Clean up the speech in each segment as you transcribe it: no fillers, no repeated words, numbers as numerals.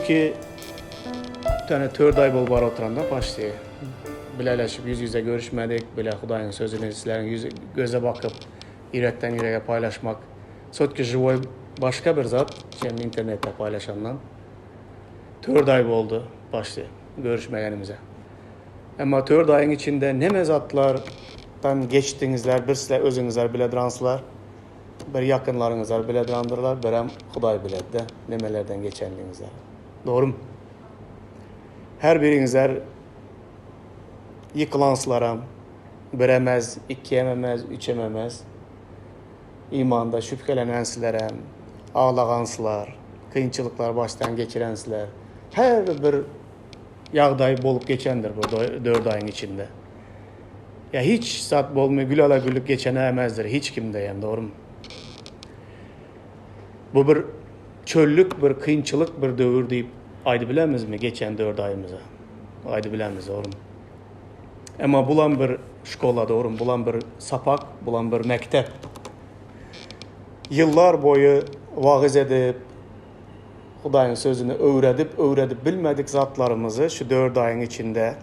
ki tane 4 ay bol var oturanda başlıyor. Bilelaşıp yüz yüze görüşmedik. Bile Hudayın sözünü sizlerin göze bakıp yürekten yüreğe paylaşmak. Sotki живой başka bir zat. Şimdi internette paylaşandan. 4 ay oldu başlıyor görüşmeyenimize. Ama 4 ayın içinde ne mezatlardan geçtiğinizler, bir sizler özünüzler biledirsizler. Bir yakınlarınızlar biledirandırlar, bir hem Huday biledi nemelerden geçenliğinizler. Doğru mu? Her birinizler yıkılansılaram, biremez, ikiyememez, üçememez. İmanda şüphelenensizlerem, ağlagansılar, kıyınçılıklar baştan geçirensizler. Her bir yağday bolup geçendir bu 4 ayın içinde. Ya hiç saat bolmuyor, gül ala güllük geçenemezdir. Hiç kimde yani, doğru mu? Bu bir çöllük, bir kıyınçılık, bir dövür deyip aydı bilemiz mi geçen 4 ayımıza? Aydı bilemiz, doğru mu? Ama bulan bir şkola, doğru mu? Bulan bir sapak, bulan bir mektep. Yıllar boyu vaaz edip, Hudayın sözünü öğredip bilmedik zatlarımızı şu 4 ayın içinde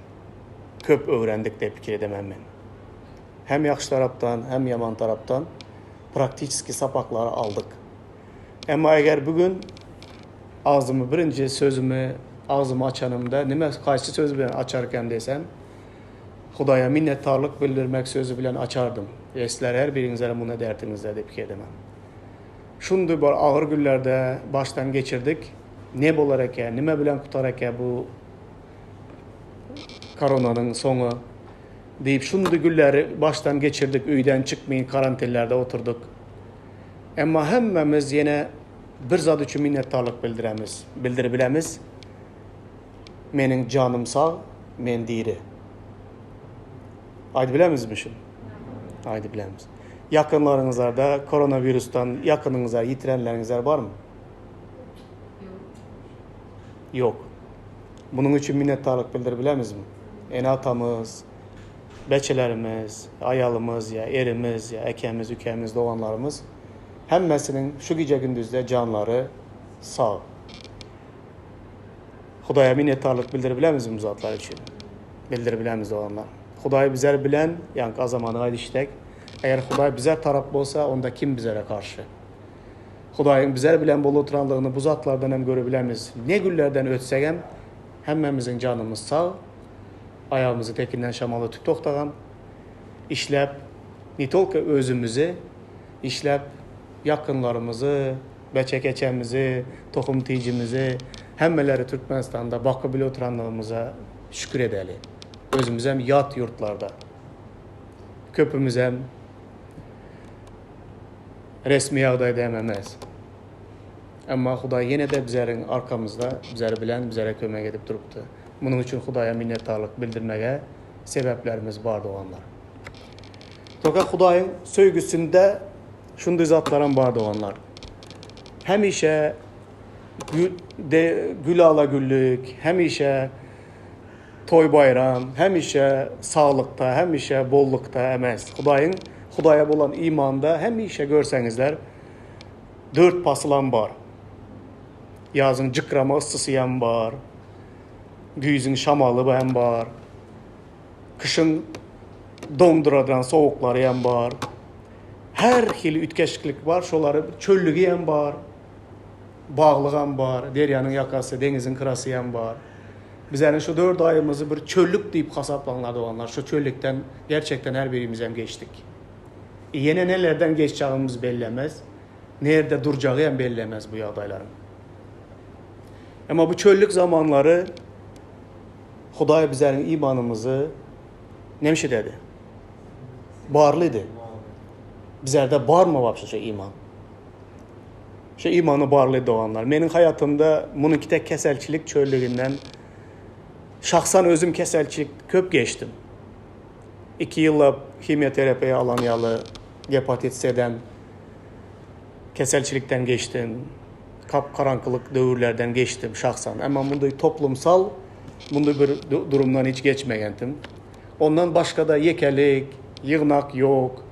köp öğrendik de fikir edemem ben. Hem yaxşı taraftan hem yaman taraftan praktik sapakları aldık. Ama eğer bugün ağzımı birinci sözümü ağzımı açanımda nime kaysi söz bilen açarken desem Hudaya minnettarlık bildirmek sözü bilen açardım. Sizler her birinizlere bunu derdinizde de fikir edemem. Şundu bu ağır günlerde baştan geçirdik. Ne bolarak ya, nime bilen kutarak ya bu koronanın sonu deyip şundu günleri baştan geçirdik. Üyden çıkmayın, karantinlerde oturduk. Ama hemmemiz yine bir zat üçün minnettarlık bildirebilemiz. Menin canım sağ, men diri. Aydı bilemizmişim. Aydı bilemiz. Yakınlarınızda koronavirüsten yakınınızlar, yitirenlerinizler var mı? Yok. Bunun için minnettarlık bildirebilemiz mi? Enatamız, beçelerimiz, ayalımız ya, erimiz ya, ekemiz, ükemiz, doğanlarımız hemmesinin şu gece gündüzde canları sağ. Hudaya minnettarlık bildirebilemiz mi zatlar için? Bildirebilemiz doğanlar. Hudayı bizler bilen, yani o zamanı haydi iştek. Eğer Huday bizler taraf olsa, onda kim bizlere karşı? Hudayın bizler bilen bol oturanlığını bu zatlardan hem görebilemiz. Ne güllerden ötsek hem hemmemizin canımız sağ, ayağımızı tekinden şamalı tüp toktağan, işlep, nitolka özümüzü, işlep, yakınlarımızı, beçekeçemizi, tohum tiyicimizi, hemmeleri Türkmenistan'da bakı bile oturanlığımıza şükür edelim. Özümüz hem yat yurtlarda, köpümüz hem resmi yağda dememez. Ama Huday yine de bizlerin arkamızda, bizleri bilen, bizlere kömek edip duruptu. Bunun için Hudaya minnettarlık bildirmeye sebeplerimiz vardı olanlar. Toka Hudayın söygüsünde şunday zatların vardı olanlar. Hem işe gül ala güllük, hem işe toy bayram, hem işe sağlıkta, hem işe bollukta emez. Hudaya olan imanda hem işe görsenizler 4 pasılan var. Yazın cıkrama ısısı hem var. Güyüzün şamalı hem var. Kışın donduradan soğukları hem var. Her hili ütkeşiklik var. Şoları çöllüğü hem var. Bağlığı hem var. Deryanın yakası, denizin kırası hem var. Bizlerin şu 4 ayımızı bir çöllük deyip hasaplanladı olanlar. Şu çöllükten gerçekten her birimiz hem geçtik. Yine nelerden geçeceğimiz bellemez. Nerede duracağı hem bellemez bu yağdayların. Ama bu çöllük zamanları Huday bizlerin imanımızı nemişi dedi? Barlıydı. Bizlerde var mı vapşı şu iman? Şu imanı barlıydı olanlar. Benim hayatımda bununki tek keselçilik çöllüğünden şahsan özüm keselçilik köp geçtim. 2 yılla kimyoterapiye alanyalı hepatit C'den keselçilikten geçtim. Kapkaranlık dövrlerden geçtim şahsan. Ama bunda toplumsal bir durumdan hiç geçmeyendim. Ondan başka da yekelik, yığınak yok.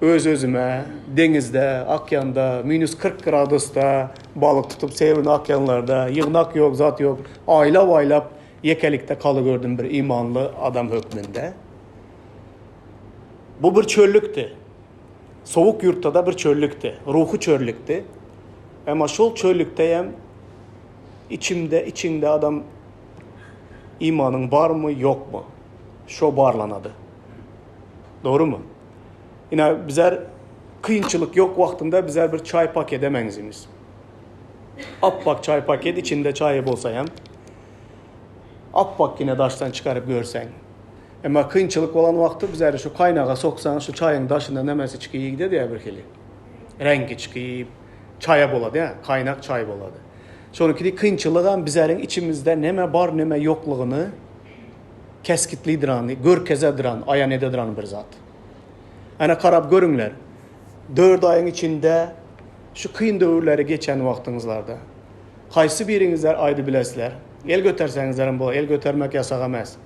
öz-özüme denizde, okeanda, minus 40 gradusda balık tutup sevirin okeanlarda, yığınak yok, zat yok, aylap yekelikte kalıgördüm bir imanlı adam hükmünde. Bu bir çöllüktü. Soğuk yurtta da bir çöllüktü. Ruhu çöllüktü. Ama şol çöllükteyem içinde adam imanın var mı yok mu? Şo barlanadı. Doğru mu? Yine bizler kıyınçılık yok vaktinde bizler bir çay paket emenzimiz. Appak çay paket içinde çayı bolsayam. Appak yine daştan çıkarıp görsen. Ama kıyınçılık olan vakti bizler şu kaynağa soksan şu çayın daşında nemesi çıkıyor gidiyor ya bir kili. Rengi çıkıyor, çaya boladı ya, kaynak çay boladı. Sonraki de kıyınçılığın bizlerin içimizde neme var neme yokluğunu keskitlidiran, görkezediran, ayan edediran bir zat. Ana karab görünler. 4 ayın içinde şu kıyın dövrleri geçen vaktinizlerde. Kaysı birinizler aydı bilesler. El göterseniz bu, el götürmek yasak emez.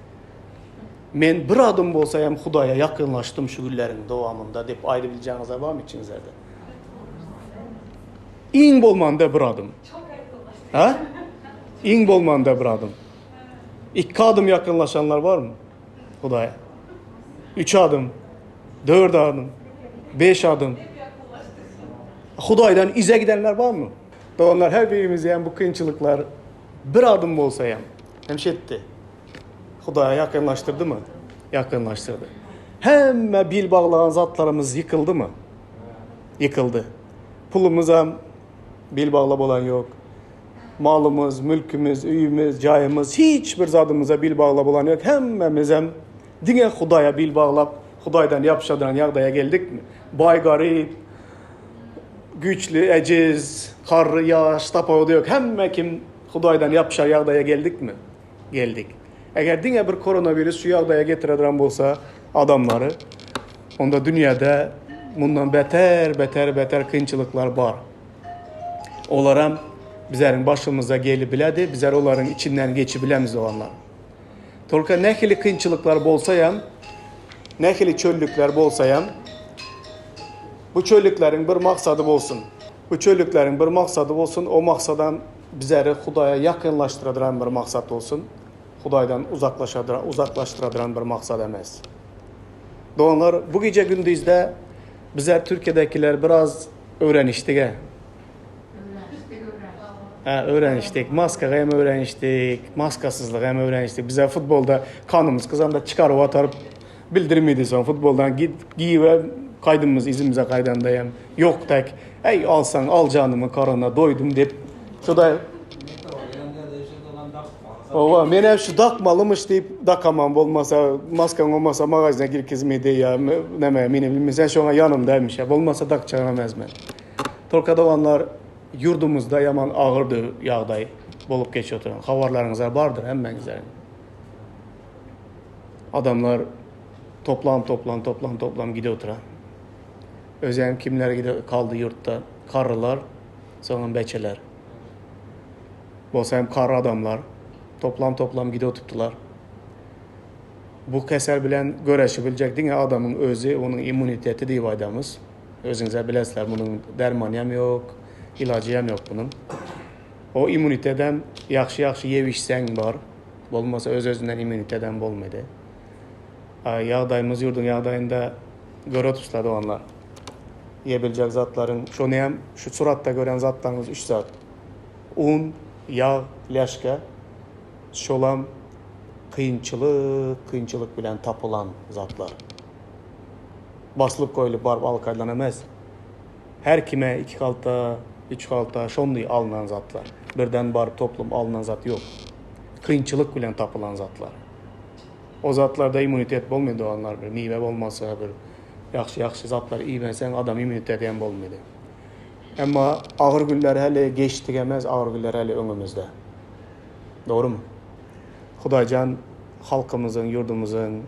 Men bir adım bolsayam Hudaya yakınlaştım şu günlerin devamında deyip aydı bileceğiniz var mı içinizlerde? İn bolmanda bir adım. Ha? İn bolmanda bir adım. 2 adım yakınlaşanlar var mı Hudaya? 3 adım, 4 adım, 5 adım. Hudaydan ize gidenler var mı? Onlar her birimiz yani bu kıyınçılıklar bir adım bolsayam hemşetti. Hudaya yakınlaştırdı mı? Yakınlaştırdı. Hem bil bağlayan zatlarımız yıkıldı mı? Yıkıldı. Pulumuza bil bağlab olan yok. Malımız, mülkümüz, üyümüz, cayımız, hiçbir zadımıza bil bağlab olan yok. Hemmemizem dine Hudaya bil bağlab, Hudaydan yapışadıran yağdaya geldik mi? Bay garip, güçlü, eciz, karı, yaş, tapağı yok. Hemme kim Hudaydan yapışar yağdaya geldik mi? Geldik. Eğer dine bir koronavirüs şu yağdaya getirediren bolsa adamları, onda dünyada bundan beter kıyınçılıklar var. Onlara bizlerin başımıza gelip biledi, bizler onların içinden geçip bilemiz olanlar. Tolka nehili kıyınçılıklar bolsayam, nehili çöllükler bolsayam, bu çöllüklerin bir maksadı olsun. Bu çöllüklerin bir maksadı olsun, o maksadan bizleri Hudaya yakınlaştıran bir maksat olsun. Hudaydan uzaklaştıran bir maksat emez. Doğanlar bu gece gündüzde bizler Türkiye'dekiler biraz öğreniştik. Öğreniştik. Maska hem öğreniştik. Maskasızlık hem öğreniştik. Bize futbolda kanımız kızanda çıkarıp atarıp bildirmiydi son. Futboldan giy ve kaydımız izimize kaydandayım. Yok tek. Ey alsan al canımı karına doydum deyip. Şurada ova men hep şu dakmalımış deyip dakamam olmasa maskan olmasa magazine girkizmeydi ya neme meni bilmesen şuna yanımdaymış ya olmasa dak çağıramaz men. Tolkada olanlar yurdumuzda yaman ağırdı yağday bolup geçiyor oturan. Havarlarınız vardır hemmenizlerin. Adamlar toplam gidiyor oturan. Özem kimler gidiyor kaldı yurtta karılar sonra beçeler. Bolsa hem karı adamlar toplam gidiyor tuttular. Bu keser bilen göreşebilecek ya adamın özü, onun immuniteti diye vaydamız. Özünüze bilesler bunun dermanı yok, ilacı yok bunun. O immuniteden yaxşı yevişsen var. Olmasa öz-özünden immuniteden bolmadı. Yağdayımız yurdun yağdayında göre tutuladı onlar. Yiyebilecek zatların, şu suratta gören zatlarımız 3 zat. Un, yağ, ləşkə, şolam kıyınçılık bilen tapılan zatlar. Basılıp koyulup barb alkaylan emez. Her kime 2 kalta, 3 kalta, şonluy alınan zatlar. Birden barb toplum alınan zat yok. Kıyınçılık bilen tapılan zatlar. O zatlarda immunitet bolmaydı olanlar bir. Mive olmasa bir yaxşı zatlar iymesen adam immunitet hem bolmaydı. Ama ağır günler hele geçtik emez, ağır günler hele önümüzde. Doğru mu? Hudaycan halkımızın, yurdumuzun,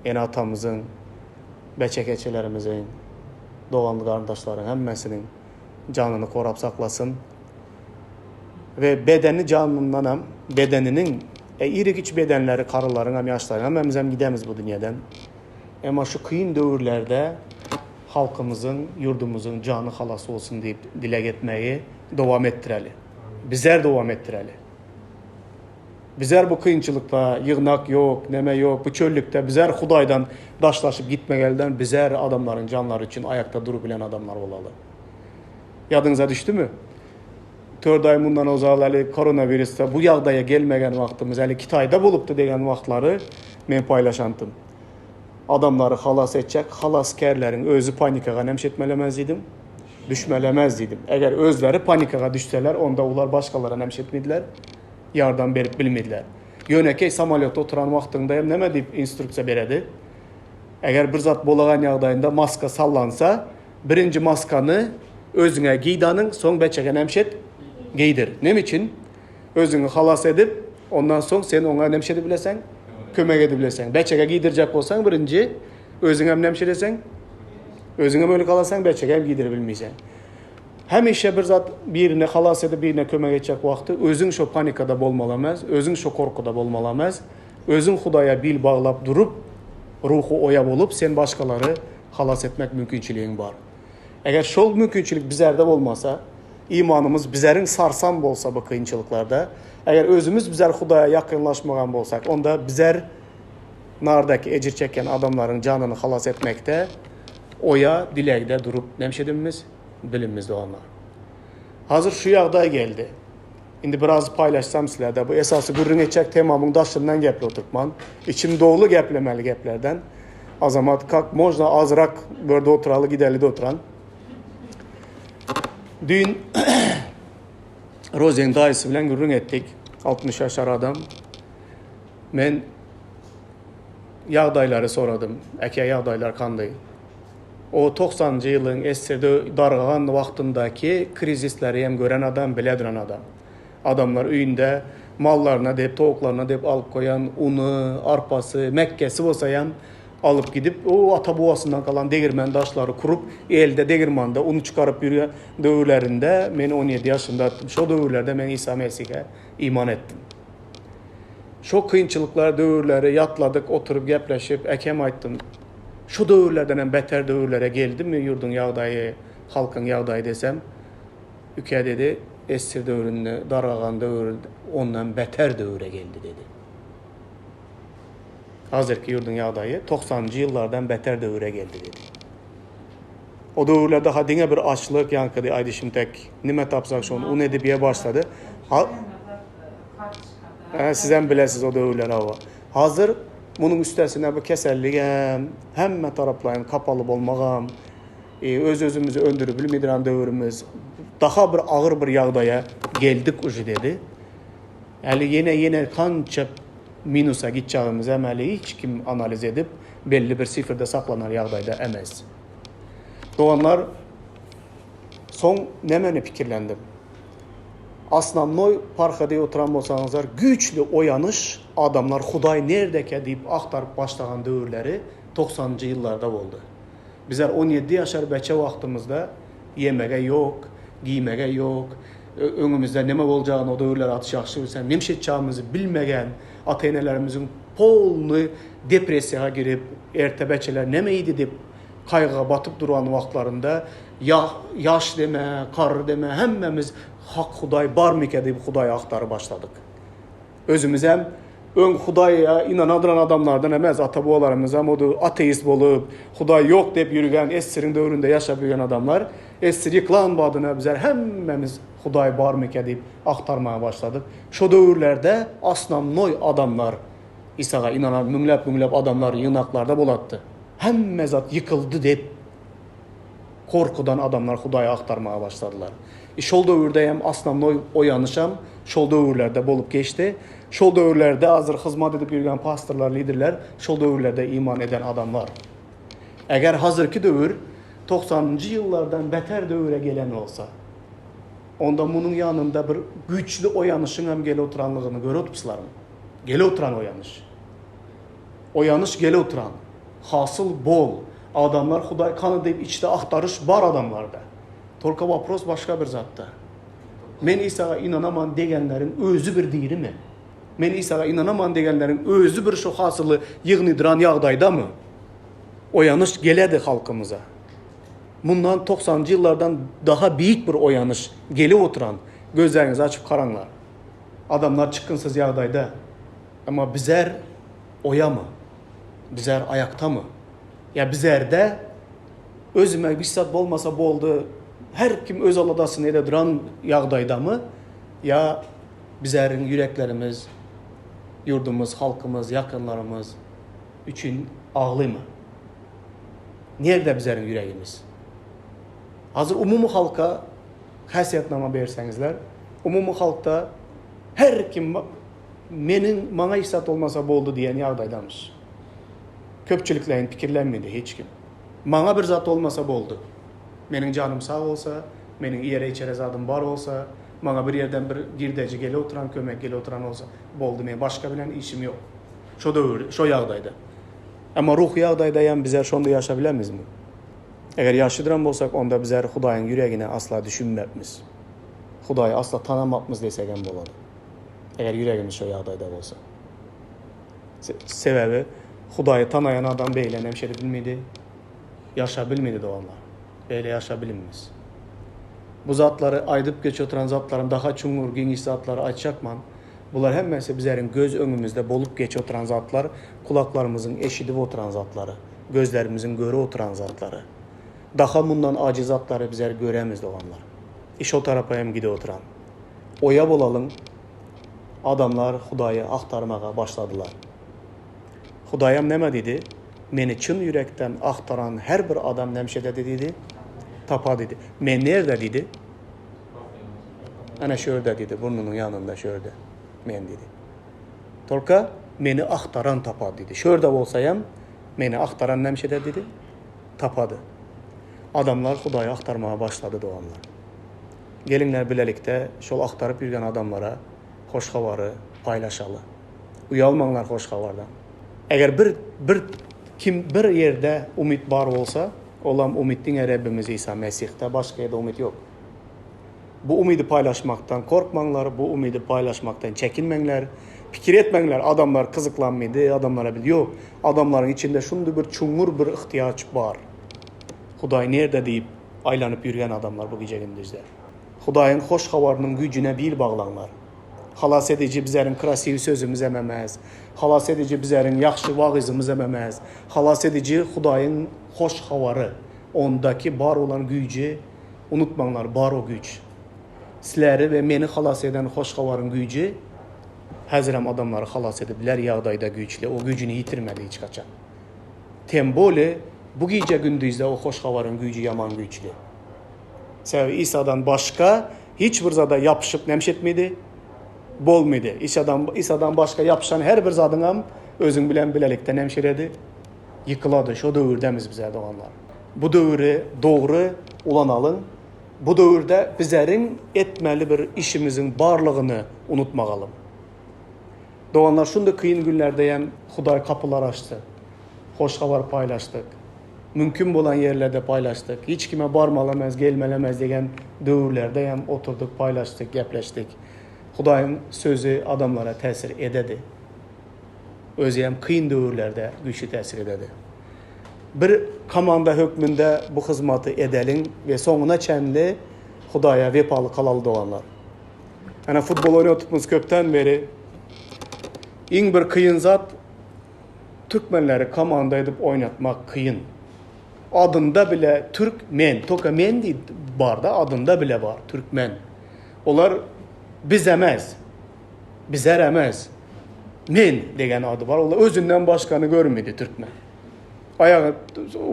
eni atamızın, beçekeçilerimizin, doğanlı kardeşlerin hemmesinin canını korap saklasın. Ve bedeni canından hem, bedeninin, irik iç bedenleri, karıların hem yaşların, hemmemiz hem gidemiz bu dünyadan. Ama şu kıyın dövrlerde halkımızın, yurdumuzun canı xalas olsun deyip dile getmeyi devam ettireli. Bizler devam ettireli. Bizler bu kıyınçılıkta yığınak yok, neme yok, bu çöllükte bizler Hudaydan daşlaşıp gitmegelden bizler adamların canları için ayakta durubilen adamlar olalı. Yadınıza düştü mü? 4 ay bundan uzaqlı koronavirüsdə bu yağdaya gelmegen vaxtımız, eli Kitayda bulupdu degen vaxtları men paylaşantım. Adamları xalas edecek, xalaskerlerin özü panikaga nemş etmelemez idim, düşmelemez idim. Eğer özleri panikaga düşseler, onda ular başkalara nemş etmediler, yardım berip bilmediler. Yönekey samolyotda oturan vaxtında hem neme deyip instruksiya beredi. Eğer bir zat bolağan yağdayında maska sallansa, birinci maskanı özüne giydanın, son beçege nemş et, giydir. Nem için? Özünü xalas edip, ondan sonra sen ona nemş edebilesen, kömek edebilesen. Beçege giydirecek olsan birinci, özüne hem nemş edesen, özüne böyle kalasan beçege hem giydirebilmeysen. Hem işe bir zat birine xalas edip birine kömek edecek vakti, özün şu panikada bolmalamaz, özün şu korkuda bolmalamaz, özün Hudaya bil bağlap durup, ruhu oya bolup, sen başkaları xalas etmek mümkünçiliğin var. Eğer şol mümkünçilik bizlerde olmasa, imanımız bizlerin sarsan bolsa bu kıyınçılıklarda, eğer özümüz bizler Hudaya yakınlaşmagan bolsak, onda bizler nardaki ecir çeken adamların canını xalas etmekte, oya, dilekde durup nemşedimimiz, bilimimizde onlar. Hazır şu yağda geldi. Şimdi biraz paylaşsam sizlerle, bu esası gürrün edecek temamın daşından geple oturtman, içim doğulu geplemeli geplerden, azamat kalk, mojna azrak böyle oturalı giderli de oturan. Dün Rozen dayısı bilen gürrün ettik. 60 yaşar adam. Men yağdayları soradım. Eke yağdaylar kanday. O 90-cı yılın esirde darğan vaxtındaki krizisleri hem gören adam, bilediren adam. Adamlar üyünde mallarına deyip, tavuklarına deyip alıp koyan, unu, arpası, Mekkesi olsayan alıp gidip o ata boğasından kalan degirmen daşları kurup elde degirmanda onu çıkarıp yürüyen dövrlerinde ben 17 yaşında attım. Şu dövrlerde ben İsa Mesih'e iman ettim. Şu kıyınçılıklar dövrleri yatladık, oturup gepleşip ekem ayttım. Şu dövrlerden en beter dövrlere geldi mi yurdun yağdayı, halkın yağdayı desem, ülke dedi, esir dövründe, darağan dövründe ondan beter dövre geldi dedi. Hazırki yurdun yağdayı 90'cı yıllardan beter dövre geldi dedi. O dövrlerde hadine bir açlık yankıdı aydı şimdek. Nime tapsak şunu, un edibiye başladı. Sizden bilesiz o dövrler hava. Hazır bunun üstesine bu keselliğim, hemme taraflayın kapalı olmağım, öz-özümüzü öndürüp bilmediren dövrümüz, daha bir ağır bir yağdaya geldik ucu dedi. Yani yine kança minusa gideceğimiz emeli hiç kim analiz edip belli bir sifirde saklanan yağdayda emez. Doğanlar son nemeni fikirlendim. Aslında noy parkada oturan olsanızlar güçlü oyanış adamlar Huday neredeki deyip aktarıp başlayan dövrleri 90'cı yıllarda oldu. Bizler 17 yaşar beçe vaxtımızda yemege yok, giymege yok, önümüzde neme olacağını o dövrler atışakşı bilsen, nemşetçağımızı bilmegen ateyinelerimizin polnu depresiyaya girip, ertebeçeler nemeydi deyip kaygığa batıp duran vaxtlarında yaş deme, kar deme, hemmemiz hak Huday bar mike deyip Huday'a aktarı başladık. Özümüz hem ön Huday'a inanadıran adamlardan emez ataboğalarımız hem o da ateist olup Huday yok deyip yürüyen esirin dövründe yaşayan adamlar esir yıkılan badına bizler hemmemiz Huday bar mike deyip aktarmaya başladık. Şu dövrlerde aslan noy adamlar İsa'ya inanan mümlep adamlar yığınaklarda bulattı. Hem mezat yıkıldı deyip korkudan adamlar Huday'a aktarmaya başladılar. Şol dövrde hem aslan o yanışam, şol dövrlerde bolup geçti. Şol dövrlerde hazır hizmet edip yürüyen pastorlar, liderler, şol dövrlerde iman eden adamlar. Eğer hazırki dövür 90'cı yıllardan beter dövre gelen olsa, onda bunun yanında bir güçlü o yanışın hem gele oturanlığını göre otupsılar mı? Gele oturan o yanış. O yanış gele oturan. Hasıl bol. Adamlar Huday kanı deyip içte aktarış var adamlarda. Tolka vapros başka bir zatta. Men İsa'ya inanaman degenlerin özü bir diri mi? Men İsa'ya inanaman degenlerin özü bir şu hasılı yığınıdıran yağdayda mı? O yanış geledi halkımıza. Bundan 90'cı yıllardan daha büyük bir oyanış geli oturan, gözlerinizi açıp karanlar. Adamlar çıkınsız yağdayda. Ama bizler oya mı? Bizler ayakta mı? Ya bizler de özüme bizzat olmasa bu oldu. Her kim öz aladasını ede duran yağdayda mı? Ya bizlerin yüreklerimiz, yurdumuz, halkımız, yakınlarımız için ağlı mı? Nerede bizlerin yüreğimiz? Hazır umumu halka hasiyetnama verirsengizler, umumu halkta her kim bana hissat olmasa boldu diyen yağdaydamış. Köpçülüklerin fikirlenmedi hiç kim. Bana bir zat olmasa boldu. Benim canım sağ olsa, benim yere içeri zadım var olsa, bana bir yerden bir girdeci gele oturan, kömek gele oturan olsa boldu. Men başka bilen işim yok. Şo dövür, şo yağdayda. Ama ruh yağdaydayan bizler şonda yaşabilemiz mi? Eğer yaşlıdıran bolsak onda bizler Hudayın yüreğine asla düşünmepmiz. Hudayı asla tanamapmiz desek hem boladı. Eğer yüreğimiz şo yağdayda olsa. Sebebi Hudayı tanayan adam beyle nemşeri bilmedi. Yaşa bilmedi de onlar. Beyle yaşa bilinmez. Bu zatları aydıp geç oturan zatların daha çungur, geniş zatları açacakman. Bunlar hemmesi bizlerin göz önümüzde bolup geç oturan zatlar, kulaklarımızın eşidip oturan zatları, gözlerimizin göre oturan zatları. Daha bundan aciz zatları bizler göremiz de olanlar. İş o tarafa hem gide oturan. Oya bolalım, adamlar Hudayı aktarmaya başladılar. Hudayam neme dedi? Meni çın yürekten aktaran her bir adam nemşede dedi. Tapa dedi. Men nerede dedi? Ana şöyle dedi. Burnunun yanında şöyle. Men dedi. Tolka meni aktaran tapa dedi. Şöyle olsayam meni aktaran nemşede dedi. Tapadı. Adamlar Hudayı aktarmaya başladı doğanlar. Gelinler bilelikte şol aktarıp yürgen adamlara hoş havarı paylaşalı. Uyalmanlar hoş havardan. Eğer bir yerde umut var olsa, olan umutun Rabbimiz İsa Mesih'te, başka yerde umut yok. Bu umudu paylaşmaktan korkmanlar, bu umudu paylaşmaktan çekinmenler, fikir etmenler. Adamlar kızıklanmadı, adamlara biliyor. Adamların içinde şunda bir çungur bir ihtiyaç var. Huday nerede deyip aylanıp yürüyen adamlar bu gece gündüzde. Hudayın hoş havarının gücüne bir bağlanlar. Halas edici bizlerin krasiv sözümüz ememez. Halas edici bizlerin yaxşı vaizimiz ememez. Halas edici Hudayın hoş havarı. Ondaki var olan gücü unutmanlar, var o güç. Sizleri ve meni halas eden hoş havarın gücü Hazrem adamları halas edibler yağdayda güçlü. O gücünü yitirmedi hiç kaçan. Temboli bu gece gündüzde o hoş havarın gücü yaman güçlü. Sebebi İsa'dan başka hiçbir zada yapışıp nemşetmedi. Bolmadı. İsa'dan başka yapışan her bir zadınam özün bilen bilelikten nemşiredi. Yıkıladı. Şu dövürdemiz bize doğanlar. Bu dövürü doğru ulan alın. Bu dövürde bizlerin etmeli bir işimizin varlığını unutmayalım. Doğanlar şunda kıyın günlerdeyim Huday kapılar açtı. Hoş havar paylaştık. Mümkün olan yerlerde paylaştık. Hiç kime barmalamaz, gelmelemez degen dövürlerdeyim oturduk, paylaştık, gepleştik. Hudayın sözü adamlara tesir ededi. Özüyem kıyın dövürlerde güçlü tesir ededi. Bir komanda hükmünde bu hizmeti edelim ve sonuna çenli Hudaya vefalı kalalı doğanlar. Yani futbol oynatımız köpten beri in bir kıyın zat Türkmenleri komanda edip oynatmak kıyın. Adında bile Türkmen, toka men değil barda adında bile var Türkmen. Onlar biz emez, bizler emez. Men degen adı var. Onlar özünden başkanı görmedi Türkmen. Ayağı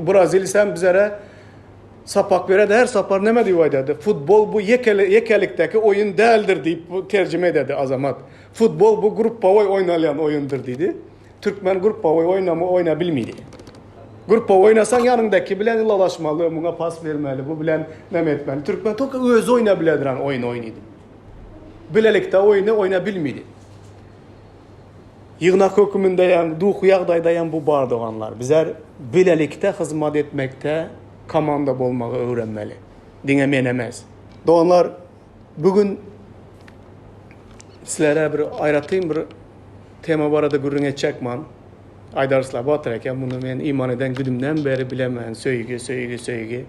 Brazil sen bizlere sapak vere de her sapar neme diyor dedi. Futbol bu yekelikteki oyun değildir deyip tercüme edildi azamat. Futbol bu grup oynayan oyundur dedi. Türkmen grup oynayabilmedi. Grup oynasan yanındaki bilen ilalaşmalı, buna pas vermeli, bu bilen nem etmeli. Türkmen toka öz oynayabildiren oyun oynaydı. Bilelikte oyunu oynayabilmedi. Yığınak hükümündeyim, duhu yağdaydayım bu bardoğanlar. Bizler bilelikte hizmet etmekte komanda olmayı öğrenmeli. Dinlemenemez. Doğanlar bugün sizlere bir ayratayım bir tema barada gürün etçekman. Aydarsla batırırken bunu ben iman eden güdümden beri bilemeyen söylegi.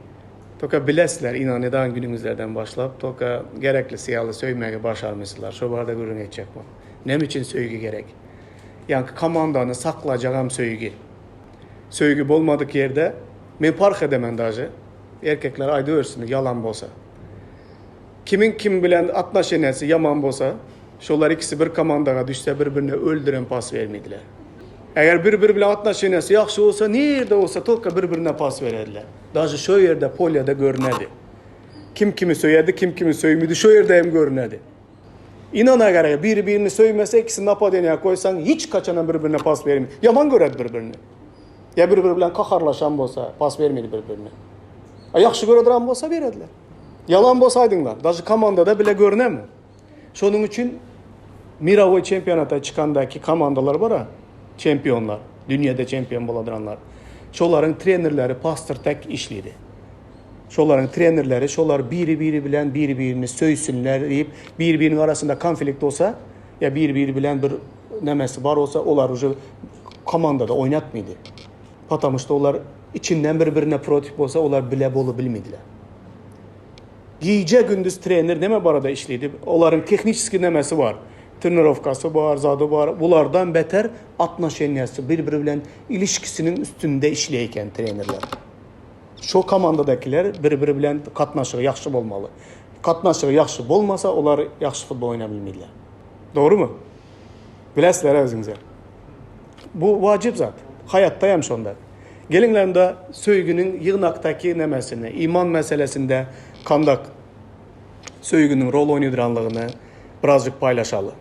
Toka bilesler inanıdan günümüzlerden başlap toka gerekli siyalı söymege başarmışlar. Şu barda görün edecek bu. Nem için söygü gerek? Yani komandanı saklayacağım söygü. Söygü bolmadık yerde men fark edemen dajı. Erkekler ayda örsün yalan bolsa. Kimin kim bilen atnaşenesi yaman bolsa, şolar ikisi bir komandaga düşse birbirine öldüren pas vermeydiler. Eğer birbiri bilen atnaşenesi yaxşı olsa, nerede olsa tolka birbirine pas verirdiler. Dajı şu yerde polyada görünedi. Kim kimi söyledi, kim kimi söymedi, şu yerde hem görünedi. İnana göre birini söymese ikisi napadeneye koysan hiç kaçana birbirine pas vermiyor. Yaman göredi birbirini. Ya birbiri bilen kaharlaşan bolsa pas vermedi birbirine. Yaxşı görediren bolsa verediler. Yalan bolsaydınlar. Dajı komandada bile görünemi. Şonun için Miravoy çempionata çıkandaki komandalar var ha, çempionlar, dünyada çempion boladıranlar. Şoların trenerleri pastır tek işliydi. Şoların trenerleri, şolar biri bilen birini söysünler deyip birbirinin arasında konflikt olsa ya biri bilen bir nemesi var olsa olar ucu komandada oynatmıydı. Patamışta olar içinden birbirine prototip olsa olar bile bolu bilmediler. Gece gündüz trener neme barada işliydi. Onların teknik nemesi var. Trenirovkası var, zadı var. Bunlardan beter atnaşeniyası birbiri bilen ilişkisinin üstünde işleyken trenerler. Şu komandadakiler birbiri bilen katnaşığı yaxşı bolmalı. Katnaşığı yaxşı bolmasa onlar yaxşı futbol oynayabilmeydiler. Doğru mu? Bilesizler özünüze. Bu vacip zat. Hayattayım şonda. Gelinlerinde söygünün yığınaktaki nemesini, iman meselesinde kandak söygünün rol oynadıranlığını birazcık paylaşalı.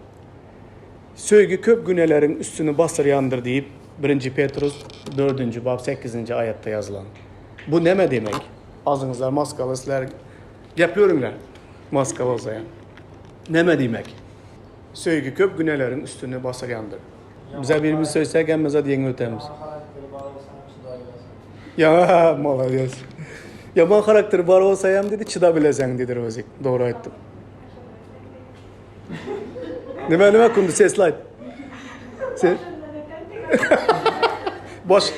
Söygü köp günelerin üstünü bastıryandır deyip 1. Petrus 4. bab 8. ayette yazılan. Bu neme demek? Ağzınızlar maskalı sizler yapıyorlar maskalı olsa yani. Neme demek? Söygü köp günelerin üstünü bastıryandır. Bize birimiz söylesek emmeze diyen ötemiz. Ya malades. Yaman karakteri var olsayam dedi, çıda bilesen dedi Rozik. Doğru aytdım. Nime kundu seslayt. Sen? Baş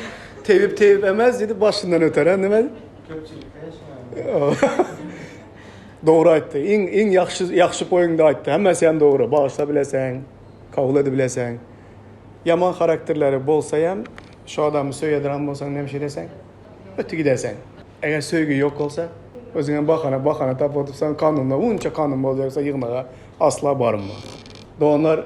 tevip emez dedi, başından öter ha nime? Doğru aytdı. İn yaxşı poyunda aytdı. Hemen sen doğru. Bağışla bilesen, kavul edi bilesen. Yaman karakterleri bolsayam, şu adamı söylediren bolsan ne bir şey desen? Ötü gidersen. Eğer söygü yok olsa, özüne bakana tapatıpsan kanunla, unca kanun olacaksa yığmağa asla barınma. Doğanlar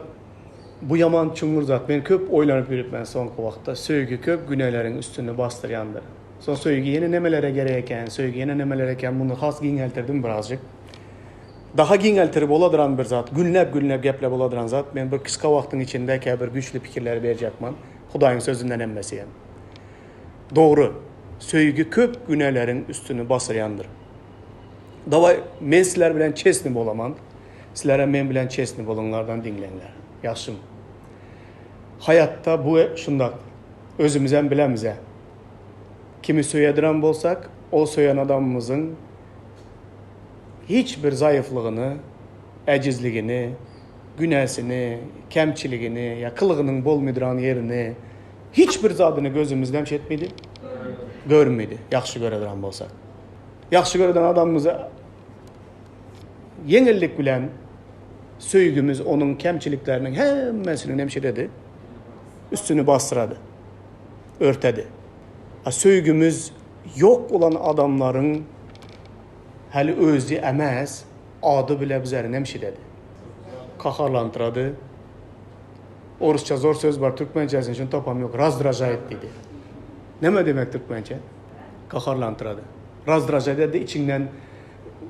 bu yaman çumur zat. Ben köp oylanıp yürüp ben son vakta. Söygü köp güneylerin üstünü bastıryandır. Son söygü yeni nemelere gereken, söygü yeni nemelere gereken bunu has gingeltirdim birazcık. Daha gingeltirip oladıran bir zat, günlep geplep oladıran zat. Ben bir kıska vaktin içinde bir güçlü fikirleri verecekman. Hudayın sözünden emmesiyem. Doğru. Söygü köp güneylerin üstünü basıryandır. Davay men sizler bilen çesni bolaman. Sizlere men bilen çesni bolunlardan dinleyenler. Yaşım. Hayatta bu şundak. Özümüzen bilemize. Kimi söylediren bolsak, o söyleyen adamımızın hiçbir zayıflığını, ecizliğini, günahsini, kemçiliğini, ya kılığının bol müdran yerini, hiçbir zadını gözümüzden şey etmedi, görmedi. Yaxşı görediren bolsak. Yaxşı göreden adamımıza yengillik bilen söygümüz onun kemçiliklerinin hemmesini nemşiredi, üstünü bastıradı, örtedi. Söygümüz yok olan adamların həli özü əməz, adı bile bizəri nemşiredi. Kaharlantıradı. Orusça zor söz var, Türkmencəsinin için tapam yok. Razdrajayet dedi. Ne demek Türkmence? Kaharlantıradı. Razdrajayet dedi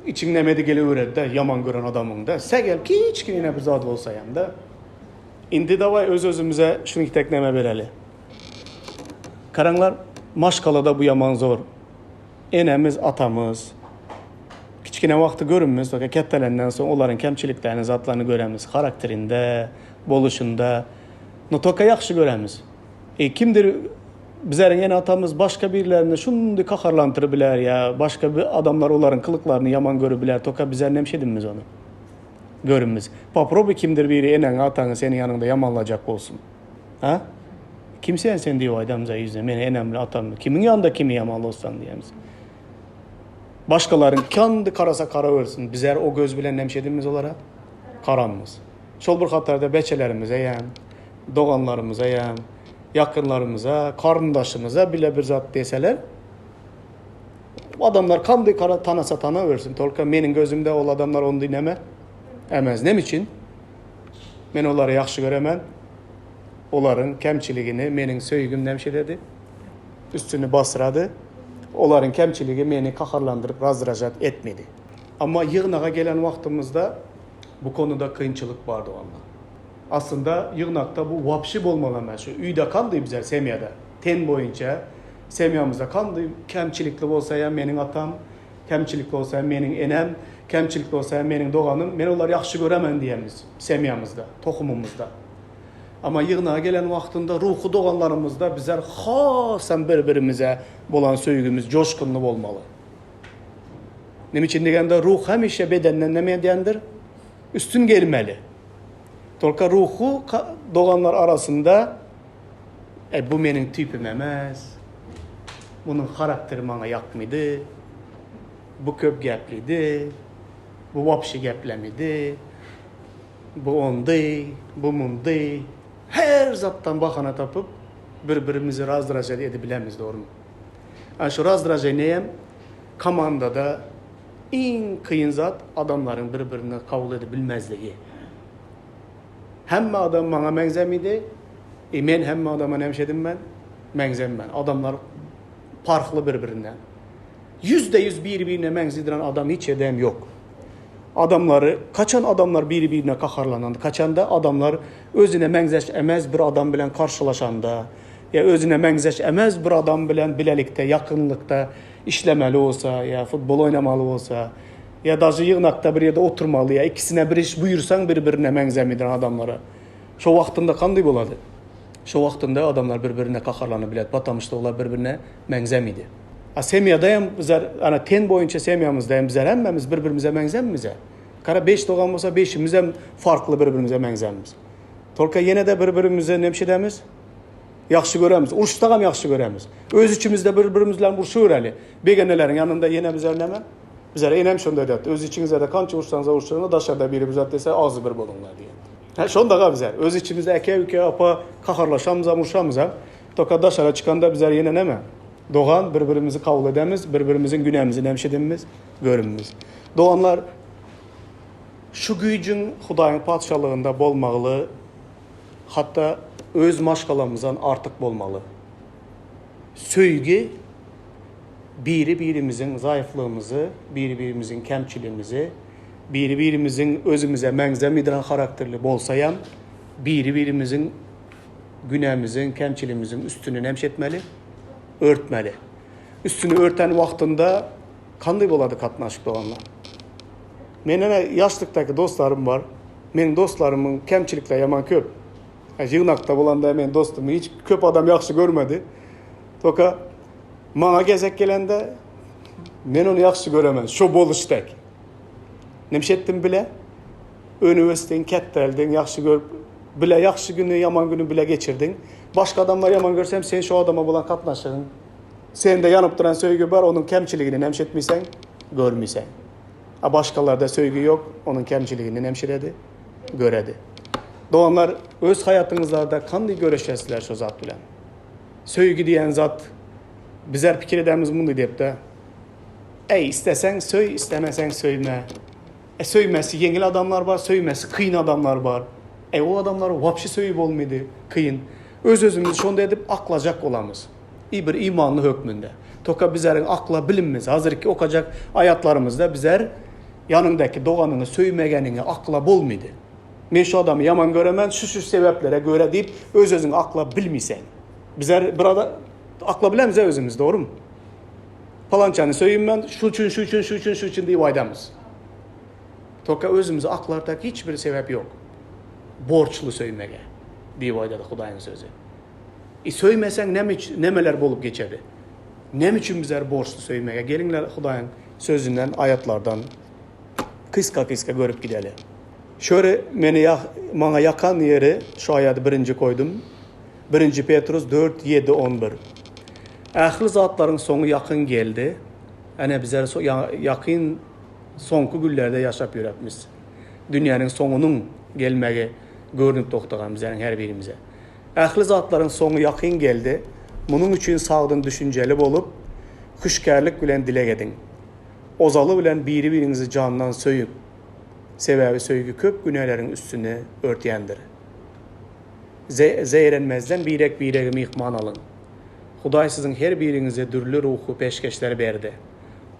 içinden medigeli öğretti de yaman gören adamın da. Segel ki hiç kimine bir zat olsayam da. İndi davay özümüze şunu tekneme vereli. Karanlar Maşkalada bu yaman zor. Enemiz, atamız. Kiçkine vakti görünmüz. Kettelenden sonra onların kemçiliklerini, zatlarını göremiz. Karakterinde, boluşunda. Notoka yaxşı göremiz. Kimdir bizlerin yeni atamız başka birilerini şunu kaharlantırı biler ya. Başka bir adamlar onların kılıklarını yaman görübiler. Toka bizler nemşedimiz onu. Görünmüz. Paprobi kimdir biri enen atanı senin yanında yamanlayacak olsun. Ha? Kimse sen diyor adamıza yüzüne. Beni önemli atam. Kimin yanında kimi yamanlı olsan diyemiz. Başkaların kendi karasa kara versin. Bizler o göz bilen nemşedimiz olarak karanmız. Şol bir hatarda beçelerimize yan, doğanlarımıza yan, yakınlarımıza, karındaşımıza bile bir zat deseler, adamlar kandı kara tanasa tana versin. Tolka menin gözümde ol adamlar onu dinleme. Emez. Nem için? Men onları yaxşı göremem. Onların kemçiligini menin söygüm nemşededi. Üstünü basradı. Onların kemçiligi meni kaharlandırıp razdıracak etmedi. Ama yığınağa gelen vaktimizde bu konuda kıyınçılık vardı onunla. Aslında yığınakta bu vapşi bolmalı. Şu üyde kandı bize semiyada. Ten boyunca semiyamızda kandı kemçilikli olsa ya menin atam, kemçilikli olsa ya menin enem, kemçilikli olsa ya menin doğanım. Men onları yaxşı göremem diyemiz semiyamızda, tohumumuzda. Ama yığınağa gelen vaktinde ruhu doğanlarımızda bizler hasen birbirimize bolan söygümüz coşkunlu olmalı. Nem için degende ruh hemişe bedenden neme diyendir? Üstün gelmeli. Tolka ruhu doğanlar arasında bu menin tipim emez. Bunun karakteri bana yakmıydı. Bu köp gepliydi. Bu vapşi geplemidi. Bu ondu, bu mundu. Her zattan bahana tapıp birbirimizi razdıracak edebilemiz, doğru mu? Yani şu razdıracak neyem? Komandada en kıyın zat adamların birbirini kabul edebilmezliği. Hemme adam bana menzemiydi. Men hemme adama nemşedim ben. Menzem ben. Adamlar farklı birbirinden. %100 birbirine menzidiren adam hiç edem yok. Adamları, kaçan adamlar birbirine kaharlananda, kaçan da adamlar özüne menzeş emez bir adam bilen karşılaşanda, ya özüne menzeş emez bir adam bilen bilelikte, yakınlıkta işlemeli olsa, ya futbol oynamalı olsa, ya da yığınakta bir yerde oturmalı, ya ikisine bir iş buyursan birbirine menzemidir adamlara. Şu vaktinde kandı boladı. Şu vaktinde adamlar birbirine kaharlanabilir, batamıştı onlar birbirine menzemiydi. Semiyadayım bizler, ana ten boyunca semiyamızdayım bizler hemmemiz birbirimize menzemimize. Kara 5 doğan olsa 5'imiz hem farklı birbirimize menzemimiz. Tolka yine de birbirimize nemşedemiz, yaxşı göremiz, uruştağım yaxşı göremiz. Öz içimizde birbirimizle uruşu öreli. Begenelerin yanında yine bizler neme? Bizler enem şunda dedi. Öz içinizde de kança uruşsanıza uruşsanıza daşarda biri bizler dese ağzı bir bolunlar diye. Şondaga bizler. Öz içimizde eke apa kaharlaşamıza, uruşamıza. Tolka daşara çıkanda bizler yine neme? Doğan birbirimizi kabul edemiz, birbirimizin günahımızı nemşedimiz, görümümüz. Doğanlar şu gücün Hudayın padişahlığında bolmalı, hatta öz maşkalamızdan artık bolmalı. Söygü birimizin zayıflığımızı, birimizin kemçiliğimizi, birimizin özümüze menzemidiren karakterli bolsayam, birimizin günahımızın, kemçiliğimizin üstünü nemşetmeli, örtmeli. Üstünü örten vaktinde kanday boladı katnaşık doğanlar. Menin yaşlıktaki dostlarım var. Menin dostlarımın kemçilikle yaman köp. Yığınakta bolanda men dostumu hiç köp adam yaxşı görmedi. Toka bana gezek gelende men onu yaxşı göremem. Şu boluştek. Nemşettim bile. Üniversitenin ketteldin, yaxşı gör bile yaxşı günü, yaman günü bile geçirdin. Başka adamlar yaman görsem sen şu adama bulan katnaşın. Sen de yanıp duran söygü var, onun kemçiliğini nemşetmiysen, görmiysen. Başkalarda söygü yok, onun kemçiliğini nemşiredi, göredi. Doğanlar öz hayatınızlarda kanlı görüşesizler şu zat bilen. Söygü diyen zat, bizler fikir edemiz bunu deyip de, istesen söy, istemesen söyleme. Söymesi yengil adamlar var, söymesi kıyın adamlar var. O adamlar vapşi söyyüp olmaydı, kıyın. Öz-özümüzü şonda edip aklacak olamız. Bir imanlı hükmünde. Toka bizlerin akla bilinmez. Hazır ki okacak ayatlarımızda bizler yanındaki doğanını söymegenini akla bulmaydı. Men şu adamı yaman göremem, şu sebeplere göre deyip öz-özünü akla bilmiysen. Bizler burada akla bilemiz özümüz, doğru mu? Falançanı söyleyeyim ben, şu için deyip aydamız. Toka özümüzü aklardaki hiçbir sebep yok. Borçlu söymege deyip aydadı Hudayın sözü. Söymesen nemeler bolup geçedi. Nem için bizler borçlu söymege? Gelinler Hudayın sözünden, ayatlardan kıska görüp gidelim. Şöyle bana yakan yeri şu ayatı birinci koydum. 1 Petrus 4, 7, 11. Ehli zatların sonu yakın geldi. Ene bizler yakın sonku güllerde yaşap yürüpmiz. Dünyanın sonunun gelmegi görünüp toxtagan bizlerin her birimize. Ähli zatların sonu yakın geldi. Bunun için sağdın düşünceli bolup, hüşkärlik bilen dile gedin. Ozalı bilen biri-birinizi candan söyüp, sebebi söygü köp günahların üstüne örtüyendir. Zeyrenmezden birek mihman alın. Huday sizin her birinize dürlü ruhu peşkeşler berdi.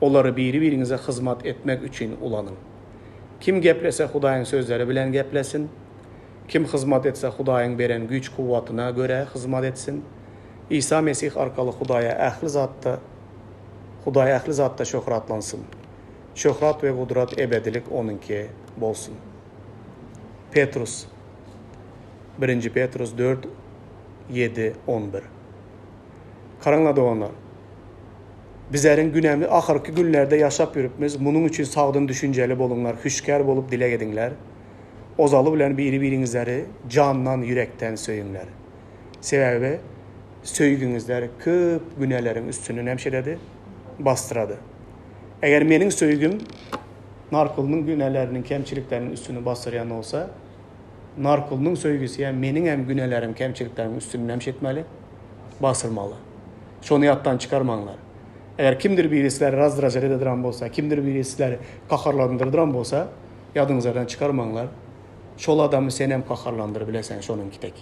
Onları biri-birinize hizmet etmek için ulanın. Kim geplese Hudayın sözleri bilen geplesin. Kim hizmet etse Hudayın beren güç kuvvetine göre hizmet etsin. İsa Mesih arkalı Hudaya ähli zatta şöhratlansın. Şöhrat ve kudret ebedilik onunki bolsun. Petrus 1. Petrus 4 7 11. Karanladı onlar. Bizlerin günemi ahırki günlerde yaşap yürüpmiz. Bunun için sağdın düşünceli bolunlar, hüşkär bolup dile gedinler. Ozalı bilen biri-birinizleri candan, yürekten söyünler. Sebebi söygünüzler köp günahların üstünü nemşeledi, bastıradı. Eğer menin söygüm narkulunun günahlarının, kemçiliklerinin üstünü bastırayan olsa, narkulunun söygüsü yani menin hem günahlarım, kemçiliklerinin üstünü nemşetmeli, basırmalı. Şonu yattan çıkarmanlar. Eğer kimdir birisileri razdıracar ediran bolsa, kimdir birisileri kaharlandırdıran bolsa, yadınızlardan çıkarmanlar. Şol adamı sen hem kaharlandır bilesen şonun kitek.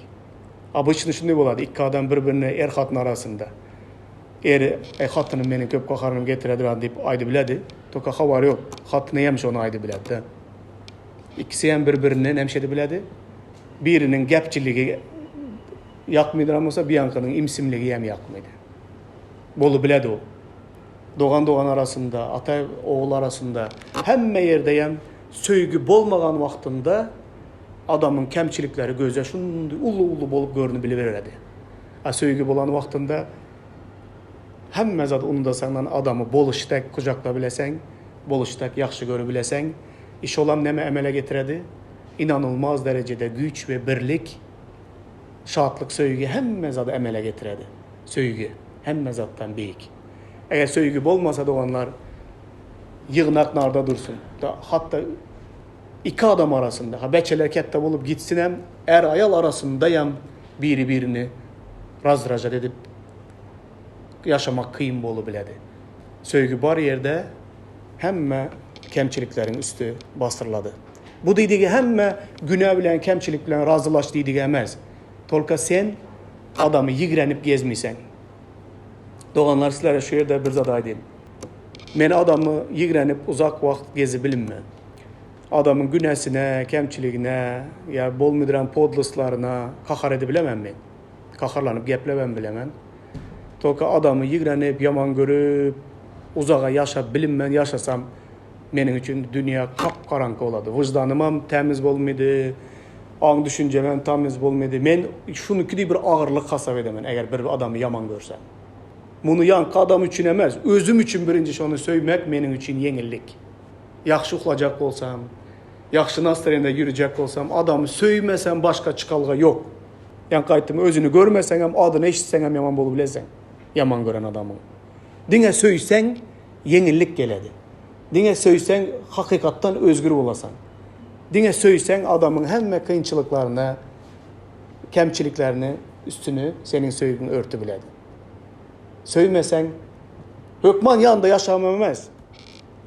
Abıçını şunday boladı, iki adam birbirine er hatın arasında. Hatını menin köp kaharını getirediran deyip aydı biledi. Toka havar yok, hatını yemiş onu aydı biledi. İkisi hem birbirine nemşedi biledi. Birinin gepçiliği yakmıydıran olsa bir yankının imsimliği hem yakmıydı. Bolu biledi o. Doğan arasında, ata oğul arasında hemme yerdeyem söygü bolmagan vaktında adamın kemçilikleri göze şunday ulu bolup görünü biliveredi. Söygü bolan vaktında hemme zat onu da senden adamı boluştak kucakla bilesen, boluştak yaxşı görü bilesen, iş olam neme emele getiredi? İnanılmaz derecede güç ve birlik, şahatlık söygü hemme zat emele getiredi. Söygü hemme zattan büyük. Eğer söygü bolmasa da onlar yığınak narda dursun. Hatta iki adam arasında, beçeler kette bulup gitsin hem er ayal arasında hem birini razdıracat edip yaşamak kıyım bolu biledi. Söygü bar yerde hemme kemçiliklerin üstü bastırladı. Bu dediği hemme günah bilen kemçilik bilen razılaş dediği emez. Tolka sen adamı yigrenip gezmiysen. Doğanlar sizlere şu yerde bir zat aydın. Men adamı yigrenip uzak vakt gezi bilinme. Adamın günesine, kemçiliğine, ya bol müdüren podluslarına kahar edebilemem ben. Kaharlanıp geplemem bilemem. Toka adamı yigrenip, yaman görüp, uzağa yaşap bilinmen yaşasam, benim için dünya kapkaranlık oladı. Vicdanım temiz bolmaydı, an düşüncemem temiz bolmaydı. Men şunu ki bir ağırlık hasap edemem eğer bir adamı yaman görsem. Bunu yankı adam için emez. Özüm için birinci şunu söylemek benim için yenilik. Yaxşı uxlacak olsam, yaxşı nastarında yürüyecek olsam, adamı söymesem başka çıkalga yok. Yani kayıtımı özünü görmesen hem adını eşitsen hem yaman bolu bilesen. Yaman gören adamı. Dine söysen yenilik geledi. Dine söysen hakikattan özgür olasan. Dine söysen adamın hem kıyınçılıklarına, kemçiliklerini, üstünü senin söygün örtü biledi. Söymesen, hükman yanında yaşamamaz.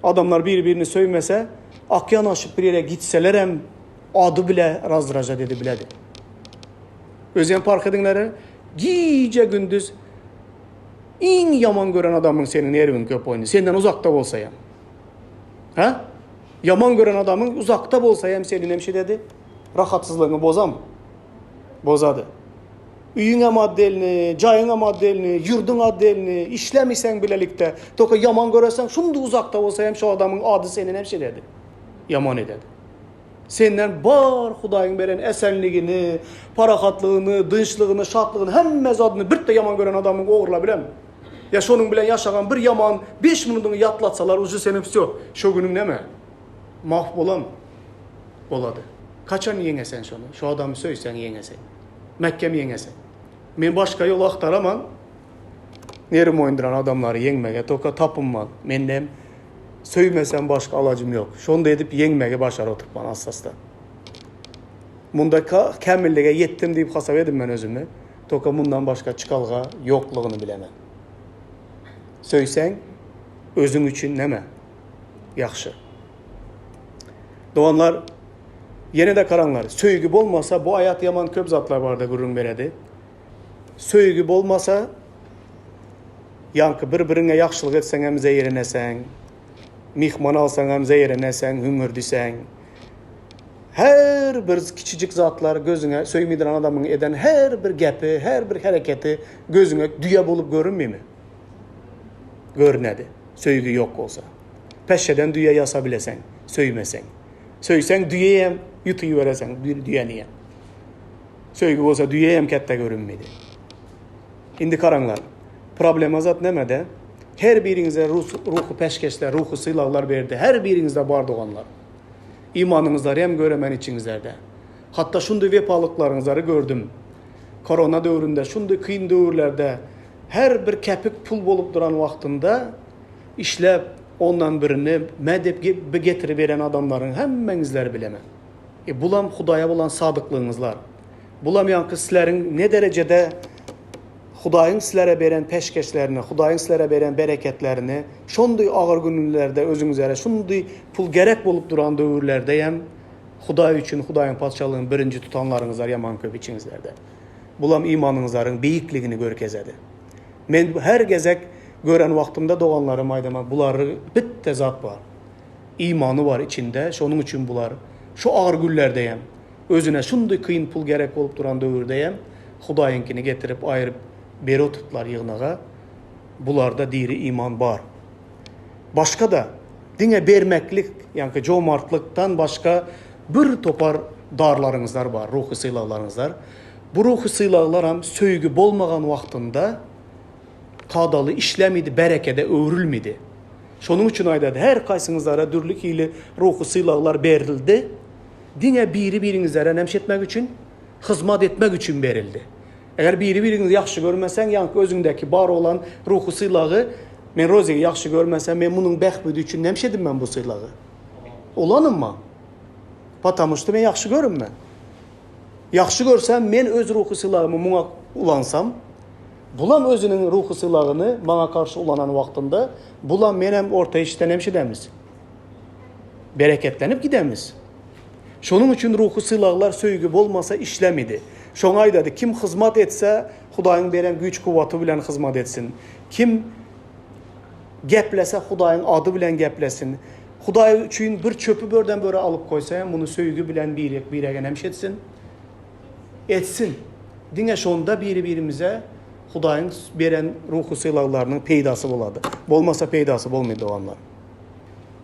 Adamlar birbirini söymese, akyan aşıp bir yere gitseler hem adı bile razdıraca dedi biledi. Özyen park edinleri, gece gündüz en yaman gören adamın senin ervin köp oyunu. Senden uzakta olsa hem. Ha? Yaman gören adamın uzakta olsa hem senin hemşi dedi. Rahatsızlığını bozam. Bozadı. Üyüne maddelini, cayına maddelini, yurdun addelini işlemisen bilelikte. Toka yaman göresen şunu da uzakta olsa hem şu adamın adı senin hemşi dedi. Yaman ededi. Senden bar Hudayın beren esenliğini, parakatlığını, dınçlığını, şatlığını, hemmez adını bir de yaman gören adamın oğurla bilen mi? Ya şunun bilen yaşayan bir yaman 5 minutunu yatlatsalar ucu senin yok. Şu günün ne mi? Mahvolan oladı. Kaçan yengesen şunu? Şu adamı söysen yengesen. Mekkem yengesen. Men başka yol aktaramam. Nerim oyunduran adamları yengmege toka tapınmal. Mennem söymesem başka alacım yok. Şonu da edip yengmege başar oturtman asasda. Munda kemillige yettim deyip hasap edim ben özümü. Toka bundan başka çıkalga yokluğunu bilemem. Söysen özün üçün neme? Yaxşı. Doğanlar yine de karanlar. Söygü olmasa bu hayat yaman köp zatlar vardı gurrun beredi. Söygü olmasa yankı birbirine yaxşılık etsen hem zeyrenesen, mihman alsan hem zeyrenesen, hüngürdüsen. Her bir küçücük zatlar gözüne söymediren adamın eden her bir gepi, her bir hareketi gözüne düya bulup görünmüyor mu? Görünedi. Söygü yok olsa. Peşeden düya yasabilesen, söymesen. Söysen düyeyem yutuyu veresen, düya niye? Söygü olsa düyeyem kette görünmedi. Şimdi karanlar. Problem azat nemede? Her birinize ruhu peşkeşler, ruhu silahlar verdi. Her birinizde var doğanlar. İmanınızlar hem göremen içinizlerde. Hatta şunday vepalıklarınızları gördüm. Korona dövründe, şunday kıyın dövrlerde her bir kepik pul bolup duran vaktinde işlep ondan birini medep getirip veren adamların hemmenizler bilemem. Bulam Hudaya bulan sadıklığınızlar. Bulam yankı sizlerin ne derecede Hudayın sizlere veren peşkeşlerini, Hudayın sizlere veren bereketlerini, şunday ağır günlerde özünüzlere, şunday pul gerek bolup duran dövrlerde hem Huday üçün, Hudayın patşalığın birinci tutanlarınızlar yaman köp içinizlerde. Bulam imanınızların beyikliğini görkezedi. Men her gezek gören vaktimde doğanlarım aydama buları bitte zat var. İmanı var içinde, şunun için bular. Şu ağır günlerdeyim. Özüne şunday kıyın pul gerek olup duran dövürdeyim. Hudayınkini getirip ayırıp beri tutlar yığınağa. Bularda diri iman var. Başka da dine bermeklik, yani comartlıktan başka bir topar darlarınızlar var, ruhu silahlarınızlar. Bu ruhu silahlar hem söygü bolmagan vaktinde kadalı işlemidi, berekede öğrülmedi. Şunun için aydadı her kaysınızlara dürlük ile ruhu silahlar verildi. Dine birinizlere nemşetmek için, hizmet etmek için verildi. Eğer birinizi yaxşı görmesen, yankı özündeki bar olan ruhu silahı, men rozeyi yaxşı görmesen, men bunun bəxbüdü için nemşedim ben bu silahı. Olanım mı? Patamıştı men yaxşı görüm ben. Yaxşı görsem, men öz ruhu silahımı buna ulansam, bulam özünün ruhu silahını bana karşı ulanan vaktinde, bulam menem orta işten nemşedemiz. Bereketlenip gidemiz. Şunun için ruhu silahlar söygü olmasa işlemidi. Şoňa dedi kim hizmet etse Hudaýyň beren güç kuvveti bilen hizmet etsin. Kim geplese Hudaýyň adı bilen geplesin. Hudaý üçin bir çöpü börden böre alıp koysa bunu söygü bilen birege nemşetsin. Etsin. Diňe şonda birimize Hudaýyň beren ruhu silahlarının peydası boladı. Bolmasa peydası bolmaýdy olanlar.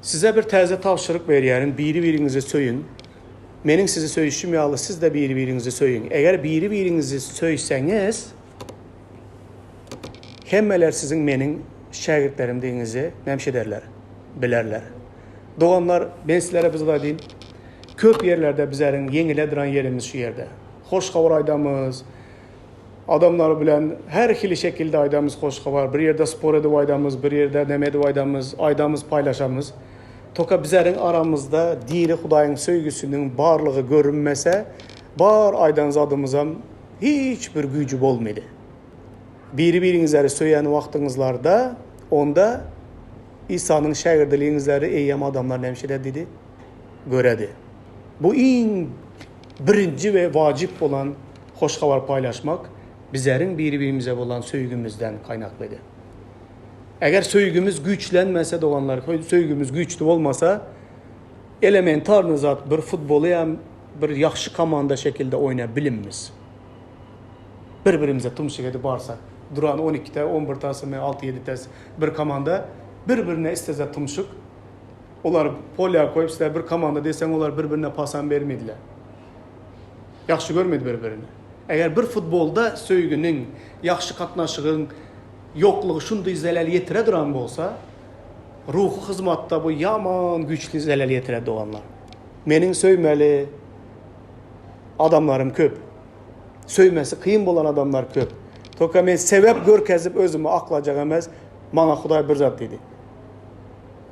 Size bir täze tavşyryk berýärin, birinize söyün. Mening sizi söyüşüm yalı, siz de birinizi söyün. Eğer birinizi söyseniz, hemmeler sizin mening şagirdlerim deyinizi nemşederler, bilerler. Doğanlar, ben sizlere bizler deyin, köp yerlerde bizlerin yengilediren yerimiz şu yerde. Hoş kavar aydamız, adamlar bilen her hili şekilde aydamız hoş kavar. Bir yerde spor edip aydamız, bir yerde nem edip aydamız paylaşamız. Toka bizlerin aramızda diri Hudaýyň söýgüsünün barlığı görünmese, bar aydan zadımızam hiçbir gücü bolmaýdy. Birinizleri söyýän wagtyňyzlarda onda İsa'nın şagirdliğinizleri eýem adamlar nemşede dedi, göredi. Bu iň birinci ve vacip olan hoş habar paylaşmak bizlerin birbirimize olan söýgümizden kaynaklıdır. Eğer söygümüz güçlenmese doğanlar, söygümüz güçlü olmasa elementar zat bir futbolu hem bir yaxşı komanda şekilde oynayabilimiz. Birbirimize tumşuk edip barsak, duran 12'te, 11'tası, 6-7'tesi bir komanda birbirine istese tumşuk. Onlar polya koyup size bir komanda desen onlar birbirine pasan vermediler. Yaxşı görmedi birbirini. Eğer bir futbolda söygünün, yaxşı katnaşığın yokluğu şunday zelal yetire duran bolsa, ruhu hizmatta bu yaman güçlü zelal yetire doğanlar. Mening söymeli adamlarım köp. Söymesi kıyın bolan adamlar köp. Toka men sebep görkezip özümü aklacak emez. Bana Hudaý bir zat dedi.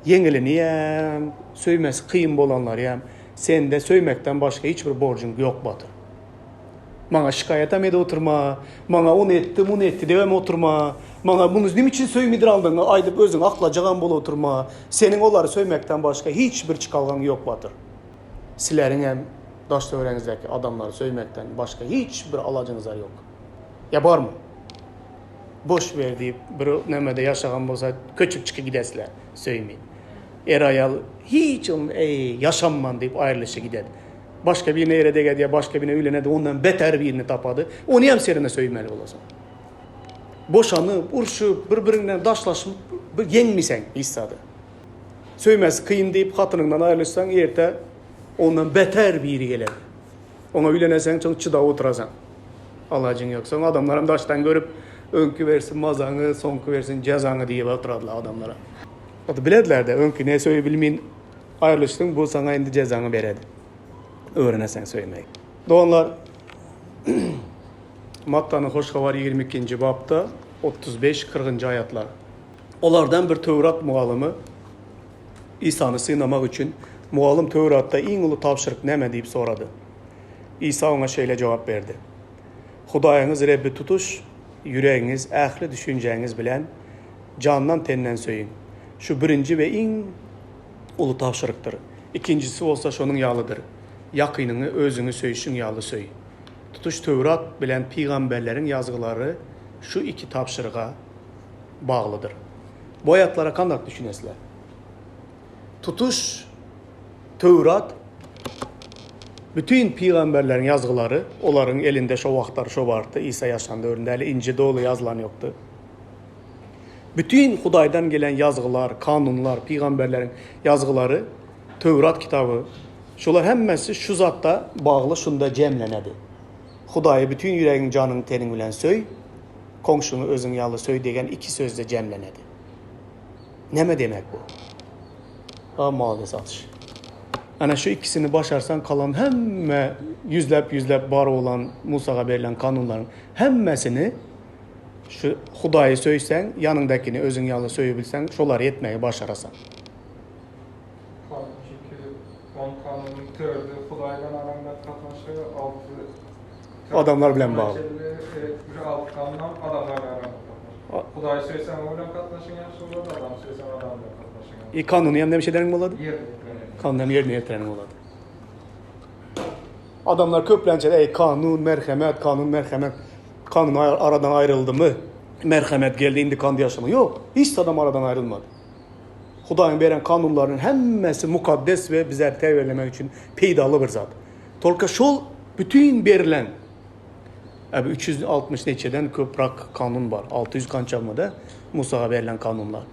Yeňileniyem, söýmesi kıyın bolanlar sende söýmekden başka hiçbir borcun yok batır. Bana şikayet etmede oturma, bana onu etti, bunu etti devem oturma, bana bunu nim için söýmedir aldın, aydıp özün aklajagan bol oturma. Senin olary söýmekden başka hiçbir çıkalgan yok batır. Silerin hem daş döwrenizdeki adamları söýmekden başka hiçbir alacağınızlar yok. Ya var mı? Boş ver deyip bir nemede yaşagan bolsa köçüp çıkıp gidesler söýmeyin. Ayal hiç onun yaşanman deyip ayrılışa gider. Başka birine erede geldi, başka birine ülenedi, ondan beter birini tapadı. Onu hem serine söýmeli olasın. Boşanıp, urşup, birbirinden daşlaşıp, yeňmisen hissadı. Söýmesi kıyın deyip hatınından ayrılırsan, erte ondan beter biri gelir. Ona ülenesen, çok çıda oturasan. Alacın yoksa adamlar hem daştan görüp, önkü versin mazanı, sonku versin cezanı diye oturadılar adamlara. Adı bilediler de, önkü ne söýüp bilmeyin, ayrılıştın, bu sana indi cezanı beredi. Öğrenesen söylemeyi. Doğanlar Matta'nın Hoşgavar 22. babda 35-40. ayatlar. Olardan bir Tevrat muallimı İsa'nı sıynamak için muallim Tevrat'ta en ulu tapşırık neme deyip soradı. İsa ona şöyle cevap verdi. Hudaýyňyz Rebbi tutuş, yüreğiniz, ähli düşünceğiniz bilen candan tenden söyün. Şu birinci ve en ulu tapşırıktır. İkincisi olsa şonun yalıdır. Yakynını özüňi söýüşüň ýaly söý. Tutuş Tevrat bilen peýgamberleriň yazgylary şu iki tapşyryga baglydyr. Bu ayatlara kandak düşünesler? Tutuş Tevrat bütün peýgamberleriň yazgylary, olaryň elinde şo wagtlar şo bardy, İsa ýaşandy öründe hali ince dolu yazılan ýokdy. Bütün Hudaýdan gelen yazgılar, kanunlar, peýgamberleriň yazgylary Tevrat kitabı şolar hemmesi şu zatda bağlı şunda cemlenedi. Hudaýy bütün yüreğin canın tenin bilen söy, komşunu özün ýaly söy degen iki sözde cemlenedi. Neme demek bu? Mal satış. Ana şu ikisini başarsan kalan hemme yüzlep bar olan Musaga berilen kanunların hemmesini şu Hudaýy söýsen, yanındakini özün ýaly söýebilsen, şolar yetmeyi başarasan. Kanunun tördü, Hudaýdan aranda katnaşy, Adamlar bilen bağlı. Bir alt kanundan adamlar aranda katnaşy. Hudaýy söýsen o bilen katnaşyň ýaşy bolar, adam söýsen adam bilen katnaşyň ýaşy. Kanunu hem demişlerin boladı? Yer. Kanunu yerine yetirenin boladı. Adamlar köplençe kanun, merhamet, kanun aradan ayrıldı mı? Merhamet geldi, indi kandı yaşamı. Yok, hiç adam aradan ayrılmadı. Hudaýyň beren kanunlaryň hemmesi mukaddes ve bize teverlemek için peýdaly bir zat. Tolka şol bütün berilen 360 neçeden köprak kanun var. 600 kançamada Musaga berilen kanunlar.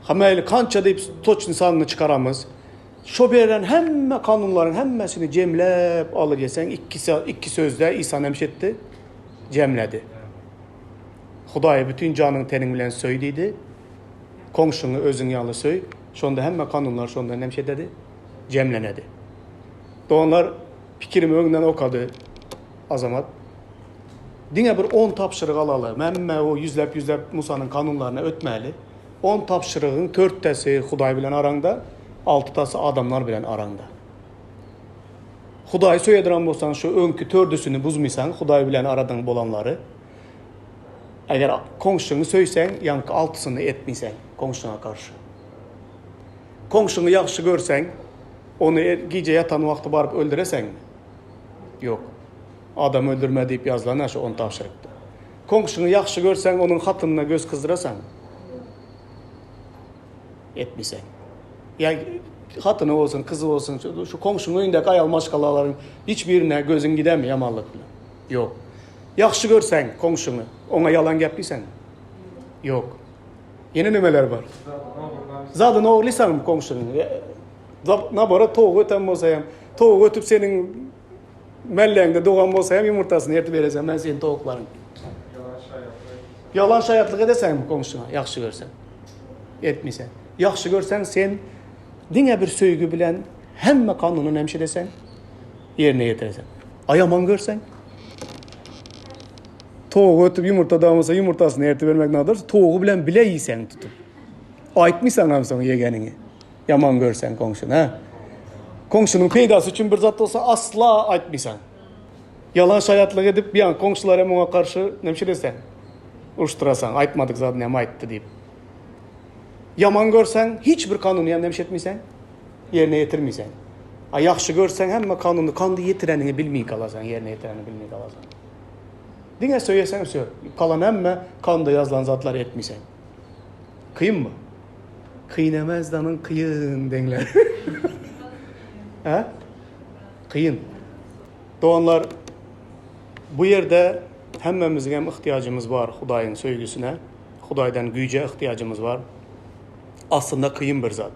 Hamayli kança deyip toçun sanını çıkaramız. Şo berilen hemme kanunların hemmesini cemlep alı desen iki sözde İsa nemşetti, cemledi. Hudaýy bütün canın tenin bilen söýdidi. Komşunu özün ýaly söý. Şonda hemme kanunlar şonda nemşe dedi, cemlenedi. Doğanlar pikirimi öňden okady azamat. Diňe bir 10 tapşyryk alaly. Memme o yüzlep Musanyň kanunlaryna ötmäli. 10 tapşyrygyň 4täsi Hudaý bilen araňda, 6tasy adamlar bilen araňda. Hudaý söýediren bolsaň şu öňkü 4'üsini buzmaýsaň, Hudaý bilen aradan bolanlary, eger komşuňy söýseň, ýanky 6'syny etmeýseň komşuna karşı. Komşuňy ýaxşy görseň, onu gije ýatan wagty baryp öldüreseňmi? Yok. Adam öldürme deyip yazılan şu 10 tapşyrykdy. Komşuňy ýaxşy görseň, onuň hatynyna göz kızdırasaň, etmeýseň. Ya hatyny bolsun, kızı bolsun, şu komşuňyň öýündäki aýal maşgalalaryň hiçbirine gözüň gidemi ýamanlyk bilen? Yok. Ýaxşy görseň komşuňy, ona ýalan gepdiýsen? Yok. Yine nemeler var? Zadyny oglysaň komşuňy. Nabara toğu öten bolsa hem, toğu ötüp senin melleğinde doğan bolsa hem yumurtasını ertip beresen, ben senin toğuklaryň. Yalan şayatlyk edesen komşuna, ýaxşy görsen. Etmeýsen. Ýaxşy görsen sen diňe bir söýgü bilen hemme kanuny nemşe desen, ýerine ýetiresen. Ayaman görsen, Toğu ötüp yumurta damasa yumurtasını ertip vermek nadir. Toğu bilen bile yiysen tutup. Aytmıysan hamsan yegenini. Yaman görsen komşun ha. Komşunun peydası için bir zat olsa asla aytmıysan. Yalan şayatlık edip bir an komşular hem ona karşı nemşe desen. Uçturasan, aytmadık zaten hem ayttı deyip. Yaman görsen hiçbir kanunu hem nemşe etmiysen, yerine getirmiysen. Yaxşı görsen hem kanunu kandı yetirenini bilmeyi kalasan, yerine yetirenini bilmeyi kalasan. Dine söylesen söyle. Kalan hem kanunda yazılan zatları etmiysen. Kıyın mı? Kıynemezdanın kıyın denler. Ha? Kıyın. Doğanlar bu yerde hemmemizin hem ihtiyacımız var Hudayın söygüsüne. Hudaydan güce ihtiyacımız var. Aslında kıyın bir zat.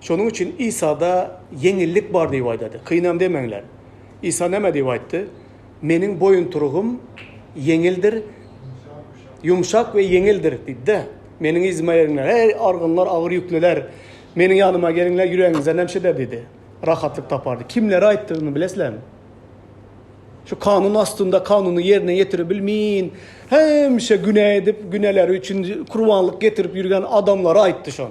Şunun için İsa'da yenilik var diye vaydadı. Kıyınam demenler. İsa neme diye vaydı? Menin boyun turuğum yenildir, yumuşak ve yenildir dedi de. Menin izime yerinler, hey argınlar, ağır yüklüler, menin yanıma gelinler, yüreğinizden nemşe de dedi. Rahatlık tapardı. Kimlere aittığını bilesler mi? Şu kanun aslında kanunu yerine getirebilmeyin. Hemşe günah edip günahları için kurbanlık getirip yürüyen adamlara aitti şuna.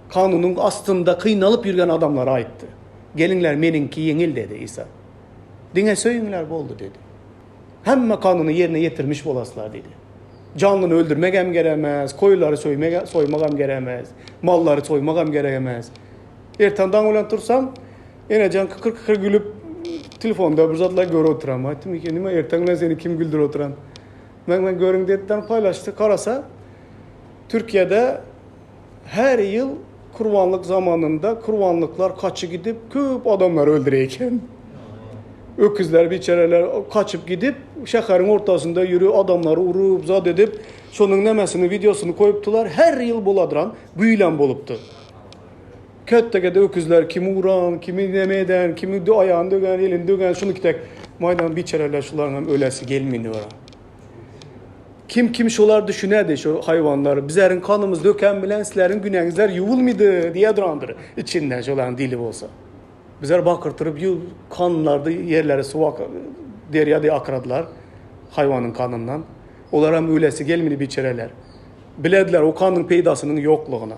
Kanunun aslında kıynalıp yürüyen adamlara aitti. Gelinler meninki yenil dedi İsa. Dine söyünler boldu dedi. Hemme kanunu yerine getirmiş bolaslar dedi. Canlını öldürmek hem gerekmez, koyuları soymak hem gerekmez, malları soymak hem gerekmez. Ertandan ulan tursam, yine can kıkır kıkır gülüp telefonda bir zatla göre oturam. Aytım ki nima ertandan seni kim güldür oturan? Ben görün dediden paylaştı. Karasa Türkiye'de her yıl kurbanlık zamanında kurbanlıklar kaçı gidip köp adamlar öldüreyken. Öküzler, biçareler kaçıp gidip şehrin ortasında yürü adamları urup zat edip şunun nemesini videosunu koyuptular. Her yıl buladıran büyülen boluptu. Köttekede öküzler kimi uğran, kimi nemeden, kimi ayağını dögen, elini dögen şunu kitek. Maydan biçareler şuların ölesi gelmeyini var. Kim şular düşünerdi şu hayvanları. Bizlerin kanımız döken bilen sizlerin günahınızlar yuvul mıydı diye durandır. İçinden şuların dili olsa. Bizler bakırtırıp kanlarda yerlere suvak derya diye akradılar hayvanın kanından. Onlara ölesi gelmedi biçareler. Bilediler o kanın peydasının yokluğuna.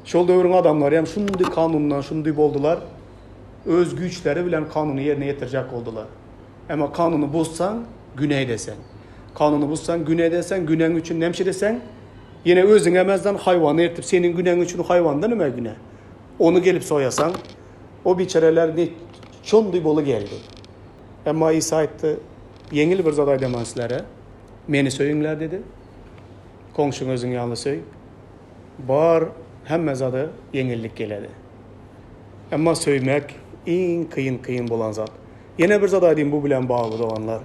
Şol dövrün adamları hem şunday kanundan şunday boldular. Öz güçleri bilen kanunu yerine getirecek oldular. Ama kanunu bozsan günah desen. Kanunu bozsan günah desen, günahın için nemşe desen, yine özün emezden hayvanı ertip senin günahın için hayvandan ömer günah. Onu gelip soyasan, o biçareler ne çondu bolu geldi. Ama İsa aytti, yengil bir zaday demansilere, meni söyünler dedi. Komşun özün yanlı söy. Bar hemme zadı yengillik geledi. Ama söymek en kıyın bolan zat. Yine bir zaday diyeyim bu bilen bağlı doğanlar.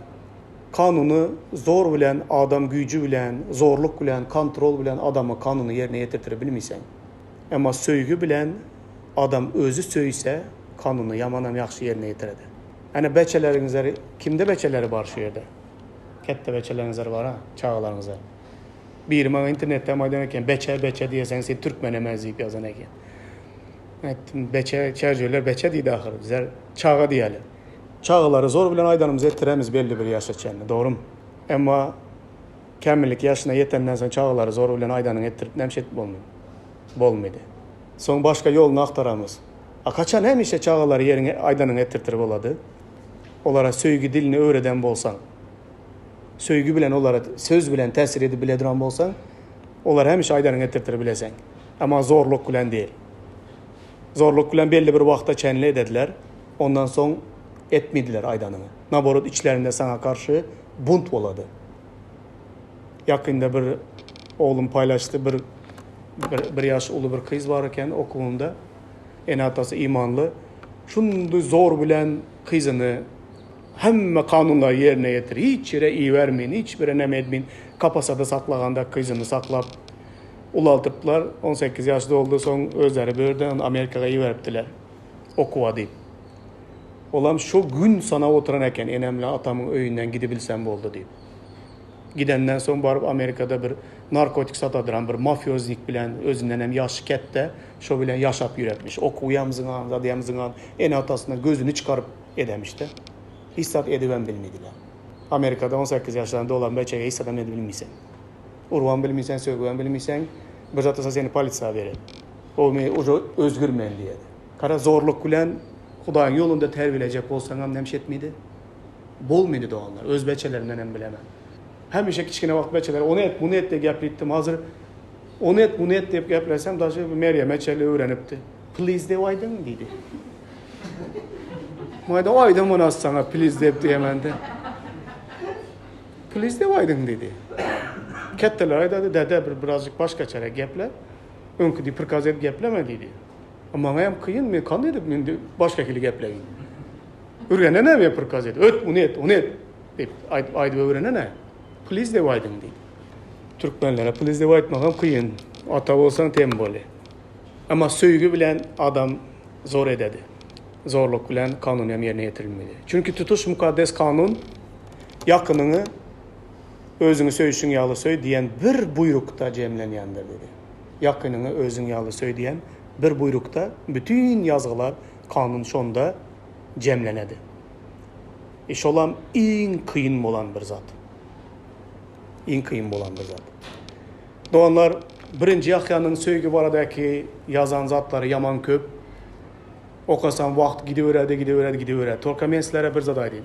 Kanunu zor bilen, adam gücü bilen, zorluk bilen, kontrol bilen adamı kanunu yerine getirtirebilmeysen. Ama söygü bilen adam özü söyse kanunu yamanam yaxşı yerine getiredi. Yani beçelerinizler, kimde beçeleri var şu yerde? Kette beçelerinizler var ha, çağlarınızlar. Bir bana internette maydan eken beçe diyesen sen Türkmen emezleyip yazan eken. Evet, beçe, çercöler beçe deydi ahır, bizler çağa diyelim. Çağları zor bilen aydanımızı ettiremiz belli bir yaşa çenli, doğru mu? Ama kemillik yaşına yetenden sonra çağları zor bilen aydanın ettirip nemşet bolmaydı. Son başka yolunu aktaramız. Kaçan hem işe çağları yerine aydanın ettirtirip oladı. Onlara söygü dilini öğreden bolsan, söygü bilen onlara söz bilen tesir edip bile duran bolsan, onlara hem işe aydanın ettirtirip bilesen. Ama zorluk bilen değil. Zorluk bilen belli bir vakta çenli edediler. Ondan sonra etmediler aydanını. Naborut içlerinde sana karşı bunt oladı. Yakında bir oğlum paylaştı, bir yaş ulu bir kız varken okulunda, en atası imanlı. Şunu zor bilen kızını hem kanunlar yerine getir. Hiç yere iyi vermeyin, hiçbir önem etmeyin. Kapasada saklaganda kızını saklap ulaltırdılar. 18 yaşlı oldu, son özleri birden Amerika'ya iyi veriptiler. Okuva deyip. Olam şu gün sana oturan eken enemli atamın öyünden gidebilsem oldu deyip. Gidenden son barıp Amerika'da bir narkotik satadıran bir mafyozlik bilen özünden hem yaş kette şu bilen yaşap yüretmiş. Okuyamzınan, zadiyamzınan en atasına gözünü çıkarıp edemişti. Hissat ediven bilmediler. Amerika'da 18 yaşlarında olan beçege hiç adam edip bilmiysen. Urvan bilmiysen, sögüven bilmiysen, bir zatasa seni polisiya verir. O özgür men diye. Kara zorluk bilen Hudaýyň ýolunda terbilecek bolsaňam nemş etmedi. Bolmady doğanlar. Öz beçelerinden hem bilemem. Hemişe kiçkine wagt beçeler onu et, bunu et de gepritdim. Hazır onu et, bunu et deyip geplersem daşy Meryem beçeli öğrenipdi. Please de aydın dedi. Mayda aydın bana sana please deyip diyemende. Please de aydın dedi. Ketteler ayda dede birazcık başka çare gepler. Önkü di prikaz et gepleme dedi. Ama hem kıyın mı kan edip başka kili gepleyin. Öğrenen ne mi prikaz et? Öt bunu et, onu et. Deyip ayda öğrenen ne? Please de aydın dedi. Türkmenlere please de aydın kıyın. Ata olsan tem böyle. Ama söýgü bilen adam zor ededi. Zorluk bilen kanun hem yerine getirilmeli. Çünkü tutuş mukaddes kanun yakınını özüňi söýüşüň ýaly söý diyen bir buyrukta jemlenýändir dedi. Yakınını özüň ýaly söý diyen bir buyrukta bütün yazgılar kanun şonda jemlenedi. Şolam iň kıyın bolan bir zat. İň kıyın bolan bir zat. Doğanlar birinci Yahyanyň söýgü baradaky yazan zatlary yaman köp. Okasan wagt gideberedi. Torka men sizlere bir zat aýdym.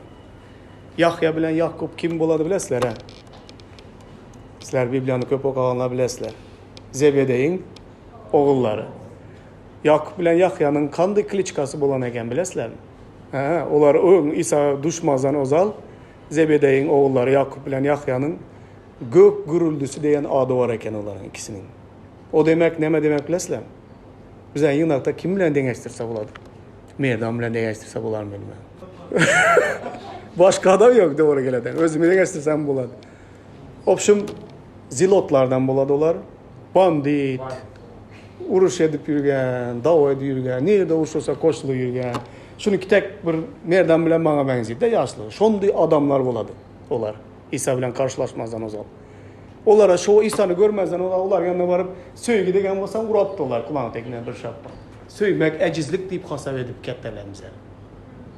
Yahya bilen Yakup kim bolady bilesler ha? Sizler Bibliýany köp okaganlar bilesler. Zebedeýiň ogullary. Yakup bilen Yahyanyň kandy kliçkasy bolan eken bileslermi? Ha, olar İsa duşmazdan ozal Zebedeýiň ogullary Yakup bilen Yahyanyň gök gürüldüsü diyen adı var eken onların ikisinin. O demek neme demek bilesler? Bize yığınakta kim bilen deňeşdirse boladı? Merdan bilen deňeşdirse bolar mı bilmem. Başka adam yok doğru geleden. Özümü deňeşdirsem boladı. Opşum zilotlardan boladı olar. Bandit, uruş edip yürgen, dawa edip yürgen, nerede uruş olsa koşulu yürgen. Şununki tek bir merdan bilen bana benzeydi de yaşlı. Şonday adamlar boladı olar. İsa bilen karşılaşmazdan ozal. Olara şu İsa'nı görmezden olar yanına varıp söýgü degen bolsa uratdylar kulağına tekine bir şappa. Söýmek ecizlik deyip hasap edip kettelerimize.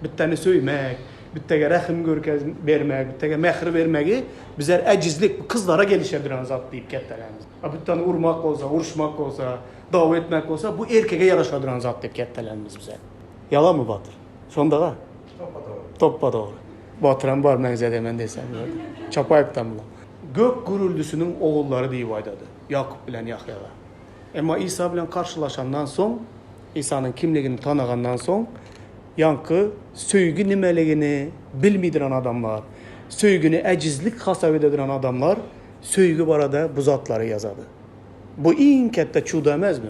Bitteni söýmek, bittege rahim görkez bermek, bittege mehri bermegi bizler ecizlik kızlara gelişediren zat deyip kettelerimiz. Bitteni urmak bolsa, uruşmak bolsa, dawa etmek bolsa bu erkege yaraşadıran zat deyip kettelerimiz bize. Yalan mı Batır? Şondaga? Toppa doğru. Batıran var menze demen desem. Çapayıptan bula. Gök gürüldüsünün oğulları diye aydadı. Yakup bilen Yahya'ga. Ama İsa bilen karşılaşandan son, İsa'nın kimligini tanıgandan son, yankı söýgü nimeligini bilmediren adamlar, söýgüni ecizlik hasap ediren adamlar, söýgü barada bu zatları yazadı. Bu iň kette çuda emez mi?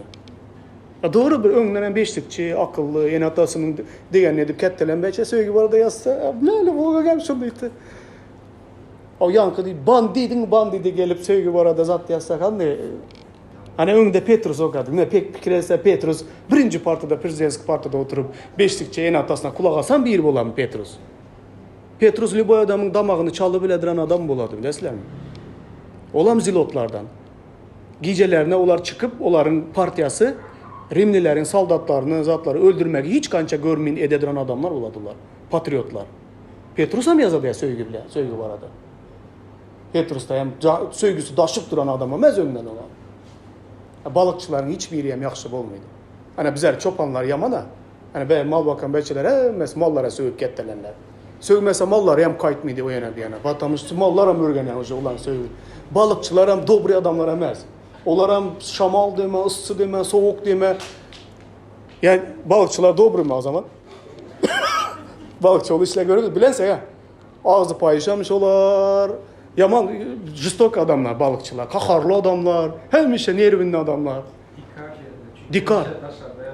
Doğru bir öňlenen beşlikçi, akıllı, ýene atasynyň degenini edip kettelenbeçe söýgü barada yazsa, näle boga gel şundaýdy. O yankı diýip bandidi gelip söýgü barada zat yazsa kandy. Hani öňde Petrus okady. Ne pek pikirelse Petrus birinci partada, prezidentski partada oturup beşlikçi ýene atasyna kulak asan bir bolan Petrus. Petrus liboy adamyň damagyny çalyp bilediren adam bolady bileslermi? Olam zilotlardan. Gijelerine olar çıkıp olaryň partiýasy Rimlilerin saldatlarını, zatları öldürmek hiç kança görmeyin edediren adamlar oladılar. Patriotlar. Petrus hem yazadı ya söýgü bile, söýgü barada. Petrus da hem söýgüsü daşıp duran adama mez önden olan. Balıkçıların hiçbiri hem yakşı olmaydı. Hani bizler çopanlar yamana, hani be mal bakan beçelere mes mallara söýüp kettelenler. Söýmese mallar hem kaytmıydı o yana bir yana. Batamıştı mallar hem örgen yani olan söýgü. Balıkçılar hem dobry adamlar emez. Olaram şamal deme, ıssı deme, soğuk deme. Yani balıkçılar dobro mu o zaman? Balıkçı olu işle görürüz. Bilense ya. Ağzı paylaşamış olar. Yaman, jistok adamlar balıkçılar. Kaharlı adamlar. Hem işe nervinde adamlar. Dikar.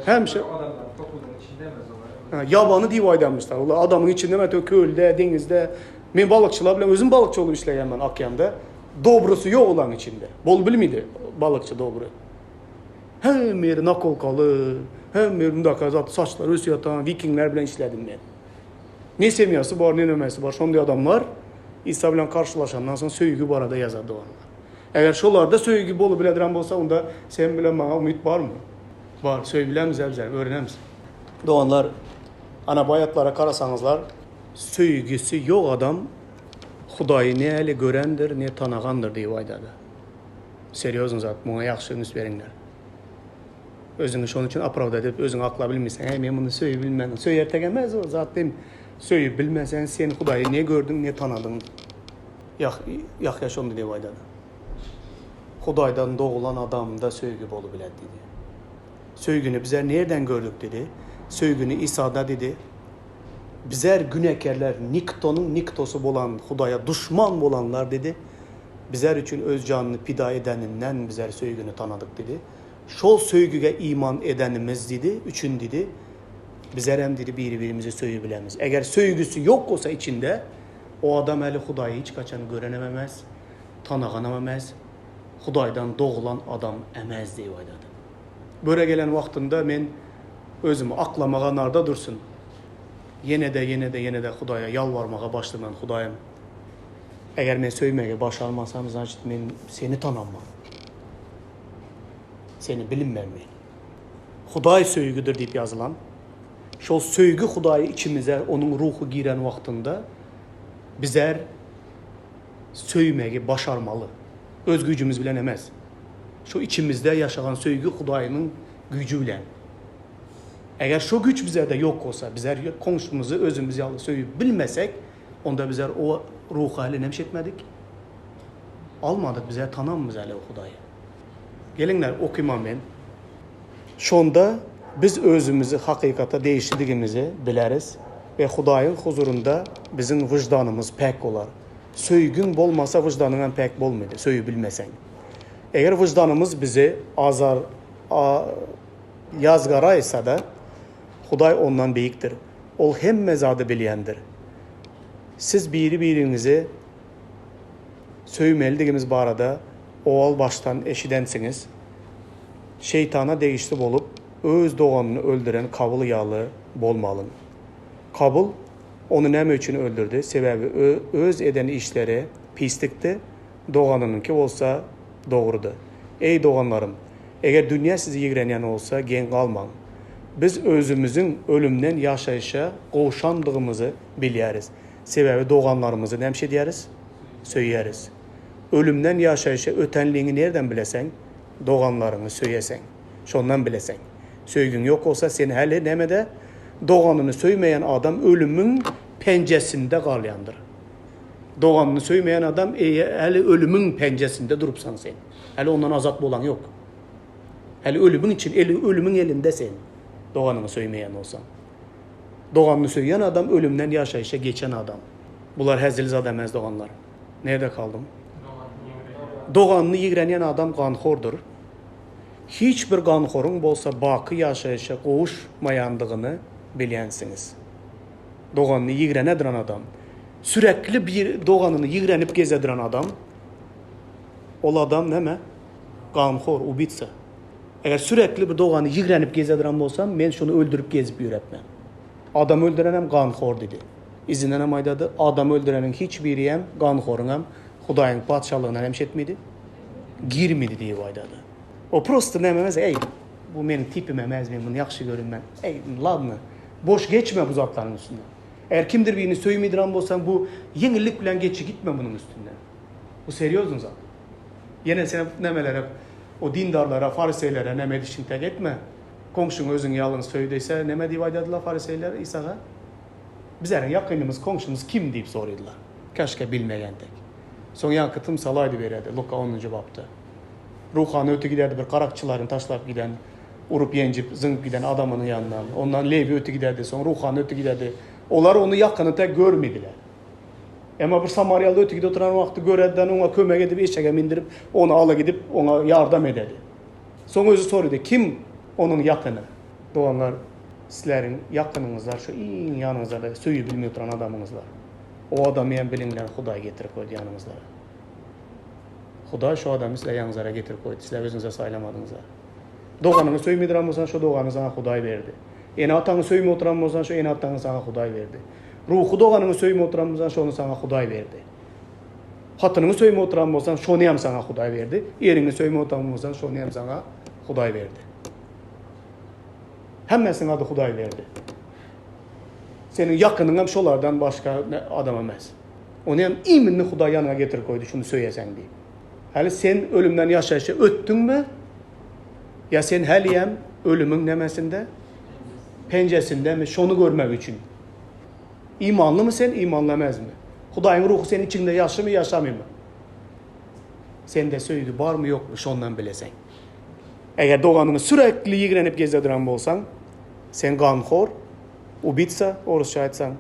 Hem şey. Adamlar topluluğun içinde emez olar. Yabanı divaydanmışlar. Adamın içinde mesela kölde, denizde. Men balıkçılar bile özüm balıkçı olu işleyen ben Akyam'da. Dobrusu yok olan içinde. Bol bilmiydi balıkçı dobru. Hem yeri nakolkalı, hem yeri mundaka saçlar ösüyatan vikingler bilen işledim ben. Ne semiyası var, ne nömesi var. Şonday adamlar İsa bilen karşılaşandan sonra söýgü barada yazadı onlar. Eğer şolarda söýgü bolu bilediren bolsa onda sen bilen bana umut var mı? Var. Söýgü bilemiz bizler, öğrenemiz. Doğanlar ana bayatlara karasanızlar söýgüsü yok adam Hudaýy näle görendir, ne tanagandyr diýip aýdady. Seriozun zat, muňa ýakşy üns beriňler. Özüňi şonuň üçin apravda edip, özüň akla bilmeseň, men muny söýüp bilmän. Söýer tegemez o zat dem. Söýüp bilmeseň, sen Hudaýy ne gördüň, ne tanadyň. Ýah şonda diýip aýdady. Hudaýdan doğulan adamda söýgü bolup bilet dedi. Söýgüni bizler nereden gördük dedi. Söýgüni İsa'da dedi. Bizler günekerler Niktonun Niktosu bolan, Hudaýa düşman bolanlar dedi. Bizler üçün öz canını pida edeninden bizler söýgüni tanadık dedi. Şol söýgüge iman edenimiz dedi, üçün dedi. Bizler hem dedi birimizi söýüp bilemiz. Eger söýgüsü yok olsa içinde o adam eli Hudaýy hiç kaçan görenememez, tanaganamamaz. Hudaýdan doğulan adam emez diýip aýdady. Böyle gelen wagtynda men özümü aklamaga narda dursun. Yine de Hudaýa yalvarmaga başlaman. Hudaýym, eger men söýmege başarmasam, zaşit men seni tanamam. Seni bilinmem men. Hudaý söýgüdür diýip ýazylan. Şol söýgü Hudaýy içimize, onun ruhu giren wagtynda bizler söýmege başarmalı. Öz gücümüz bilen emez. Şu içimizde yaşayan söýgü Hudaýynyň gücü bilen. Eger şu güç bizde yok olsa, bizler konuşumuzu özümüz ýaly söýüp bilmesek, onda bizler o ruh haline nemşetmedik. Almadık, bizler tanamamız hele o Hudaýy. Gelinler okuyman men. Şonda biz özümüzü hakykata değiştirdigimizi bileriz ve Hudaýyň huzurunda bizim vicdanımız pek olar. Söýgün bolmasa vicdanın pek bolmaýdy, söýüp bilmeseň. Eger vicdanımız bizi yazgaraýsa da Hudaý ondan beýikdir. Ol hemme zady bilýändir. Siz biri-biriňizi söýmeldigimiz barada owal baştan eşidensiňiz. Şeytana degişli bolup öz doğanyny öldüren Kabyl ýaly bolmalyň. Kabyl onu näme üçin öldürdi? Sebebi öz eden işleri pislikdi. Doğanınınki olsa doğrudu. Ey doğanlarım, eger dünya sizi ýigrenýän olsa gen galmaň. Biz özümüzün ölümden yaşayışa goşandygymyzy bilýäris. Sebebi doğanlarymyzy näme diýäris? Söýýäris. Ölümden yaşayışa ötenliğini nereden bileseň? Doğanlaryny söýeseň. Şondan bileseň. Söýgün yok olsa sen hali nemede? Doğanını söýmeyen adam ölümün penjesinde galyandır. Doğanını söýmeyen adam hali ölümün penjesinde durupsan sen. Hali ondan azat bolan yok. Hali ölümün için, ölümün elinde sen. Doğanını söýmeyen olsan. Doğanını söýýän adam ölümden yaşayışa geçen adam. Bular häzilzad emez doğanlar. Nerede kaldım? Doğanını ýigrenýän adam ganhordur. Hiçbir ganhorun bolsa bakı yaşayışa gowuşmaýandygyny bilýänsiňiz. Doğanını ýigrene adam, sürekli bir doğanını ýigrenip gezediren adam, ol adam näme? Ganhor, ubitsa. Eger sürekli bir doğanı ýigrenip gezediren bolsam, men şunu öldürüp gezip ýüretmem. Adam öldürenem ganhor dedi. İzinden hem aýdady, adam öldürenin hiçbiri hem ganhorun hem Hudaýyň patşalygyna nemşetmedi, girmedi diýip aýdady. O prosto näme ey, bu menin tipim emez, men bunu ýakşy görünmän. Ey, ladna, boş geçme bu zatlaryň üstünden. Eğer kimdir birini söýmediren bolsaň, bu ýeňillik bilen geçi gitme bunun üstünden. Bu seriozun zat. Yine sen nemelere, o dindarlara, fariseylere neme dişin tek etme. Komşun özün yalın söýdeyse neme diýip aýdadylar fariseyler İsa'ga? Bizlerin yakınımız, komşumuz kim diýip soruýdylar. Keşke bilmeýändik. Soň ýankytym salaýdy beredi Luka 10. babda. Ruhany ötü giderdi bir karakçıların taşlap giden, urup yencip zınk giden adamının yanından. Ondan Levi ötü giderdi, soň Ruhany ötü giderdi. Olar onu yakını tek görmediler. Ama bir Samaryalı ötü gidip oturan vakti görediler, ona kömek edip eşeğe mindirip onu ala gidip ona yardım ededi. Soň özü soruýdy, kim onun yakını? Doğanlar, sizlerin yakınınızlar, şu iň yanınızda söýüp bilmeýär oturan adamыңızlar. O adamı hem bilinler Hudaý getirip koydu yanınızlara. Hudaý şu adamı sizler yanınızlara getirip koydu. Sizler özünüze saylamadınızlar. Doğanını söýmediren bolsan şu doğanı sana Hudaý berdi. Ene ataňy söýme oturan bolsan şu ene ataňy sana Hudaý berdi. Ruhu doğanını söýme oturan bolsan şonu sana Hudaý berdi. Hatynyňy söýme oturan bolsan şonu hem sana Hudaý berdi. Eriňi söýme oturan bolsan şonu hem sana Hudaý berdi. Hemmesinin adı Hudaý berdi. Senin yakının hem şolardan başka adam emez. Onu hem iminni Hudaý yanına getirip koydu şunu söylesen diye. Hali sen ölümden yaşayışa öttün mü? Ya sen haliyem ölümün nemesinde? Pencesinde mi? Şonu görmek için. İmanlı mı sen, imanlamaz mı? Hudaýyň ruhu senin içinde yaşlı mı, yaşamıyor mu? Sende söýgü bar mı yok mu? Şondan bilesen. Eğer doğanını sürekli yigrenip gezediren bolsan, sen ganxor, ubitsa, orusça aytsan,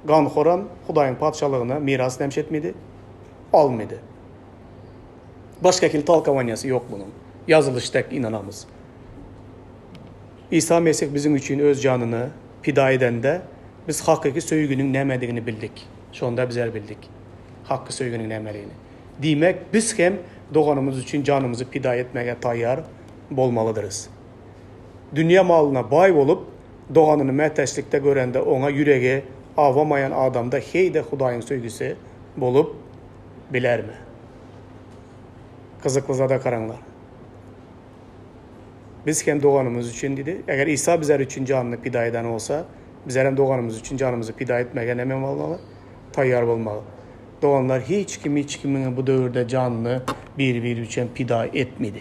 ganxoram Hudaýyň padşalygyna miras nemşetmedi, almadı. Başka kil talkavanyası yok bunun. Yazılışdak inanamız. İsa Mesih bizim için öz canını pida edende biz hakkı söýgünün nämediğini bildik. Şonda bizler bildik. Hakkı söýgünün nämediğini. Demek biz hem doğanımız için canımızı pida etmeye tayyar bolmalıdırız. Dünya malına bay olup doğanını mätäçlikde görende ona yüreği avamayan adamda heyde Hudaýyň söýgüsü bolup biler mi? Kızıklıza karanlar. Biz hem doğanımız için dedi. Eğer İsa bizler için canını pida eden olsa, bizler hem doğanımız için canımızı pida etmeye ne olmalı? Tayyar olmalı. Doğanlar hiç kimin bu dövrde canını bir için pida etmedi.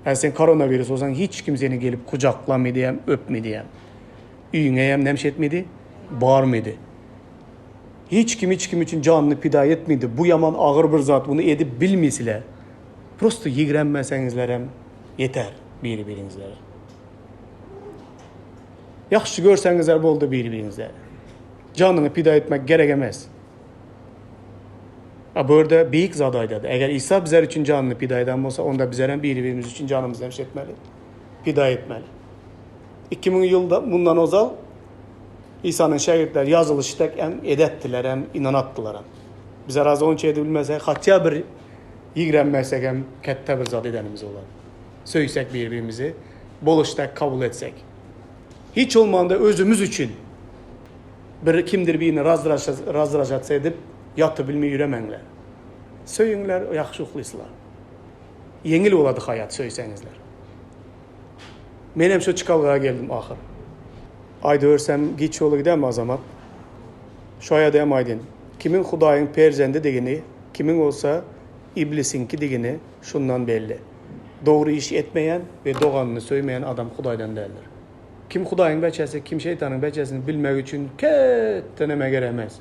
Yani sen koronavirüs olsan hiç kimsenin gelip kucaklamadı hem öpmedi hem. Üyüne hem nemşetmedi, bağırmadı. Hiç kim için canını pida etmedi. Bu yaman ağır bir zat bunu edip bilmesiler. Prosto yigrenmesengizler hem yeter birinizlere. Yaxşı görsengizler boldu birinizlere. Canını pida etmek gerek emez. Burada büyük zadaydı. Eğer İsa bizler için canını pida eden olsa, onda bizler hem birimiz için canımızı nemşetmeli, pida etmeli. 2000 yılda bundan ozal İsa'nın şagirdler yazılışta hem edettiler hem inanattılar hem. Bize razı onun şey bilmezsek, hatta bir yigrenmezsek hem kette bir zat edenimiz olan. Söysek birbirimizi, boluştak kabul etsek. Hiç olmanda özümüz için bir kimdir birini razdıraşatsa edip yatı bilmeyi yüremenler. Söyünler, yaxşı uxluyslar. Yengil oladı hayat söysənizlər. Men hem şu çıkalgaya geldim ahir. Ayda örsem geç yolu gider mi azamat? Şoya deyem aydın. Kimin Hudaýyň perzendi degini, kimin olsa iblisinki degini şundan belli. Doğru iş etmeyen ve doğanını söylemeyen adam Hudaýdan değildir. Kim Hudaýyň beçesi, kim şeytanın beçesini bilmek için ketteneme geremez.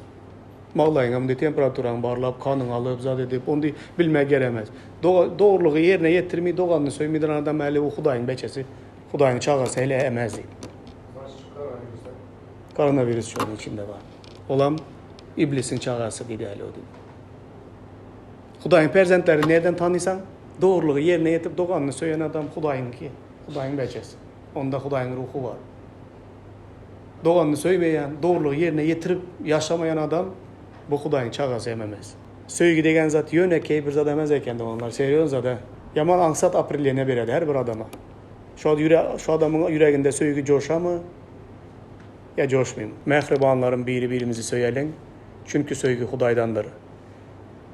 Mallayın hem de temperaturanı barlap, kanını alıp, zat edip, onu bilmek geremez. Doğruluğu yerine yetirmeyi, doğanını söylemeden adam hele o Hudaýyň beçesi, Hudaýyň çağırsa hele emezdi. Koronavirüs şu an içinde var. Olam iblisin çağırsa ideali o değil. Hudaýyň perzentleri nereden tanıysan? Doğruluğu yerine yetip doğanını söyleyen adam Hudaýyň beçesi. Onda Hudaýyň ruhu var. Doğanını söyleyen, doğruluğu yerine getirip yaşamayan adam bu Hudaýyň çağırsa ememez. Söýgü degen zat yönekey bir zat emez eken de onlar. Seriyoruz zat. Yaman ansat aprillerine beredi her bir adama. Şu adamın yüreğinde söýgü coşa mı? Ya coşmayayım. Mehribanların birimizi söyleyin. Çünkü söýgü Hudaýdandır.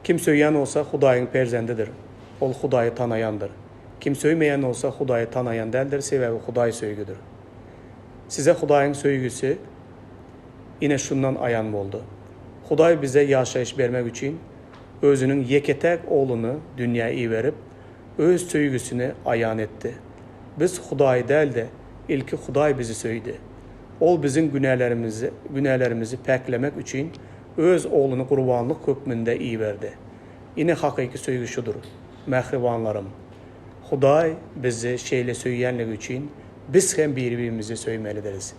Kim söyleyen olsa Hudaýyň perzendidir. Ol Hudaýy tanayandır. Kim söylemeyen olsa Hudaýy tanayan değildir. Sebebi Hudaýy söýgüdür. Size Hudaýyň söýgüsü yine şundan ayan oldu. Hudaý bize yaşayış vermek için özünün yeketek oğlunu dünyaya verip öz söýgüsünü ayan etti. Biz Hudaý değil de ilki Hudaý bizi söýdi. Ol bizim günahlarımızı peklemek için öz oğlunu kurbanlık hükmünde iyi verdi. Yine hakiki söýgü şudur. Mehribanlarım, Hudaý bizi şeyle söyleyenlik için biz hem birbirimizi söylemeliyiz.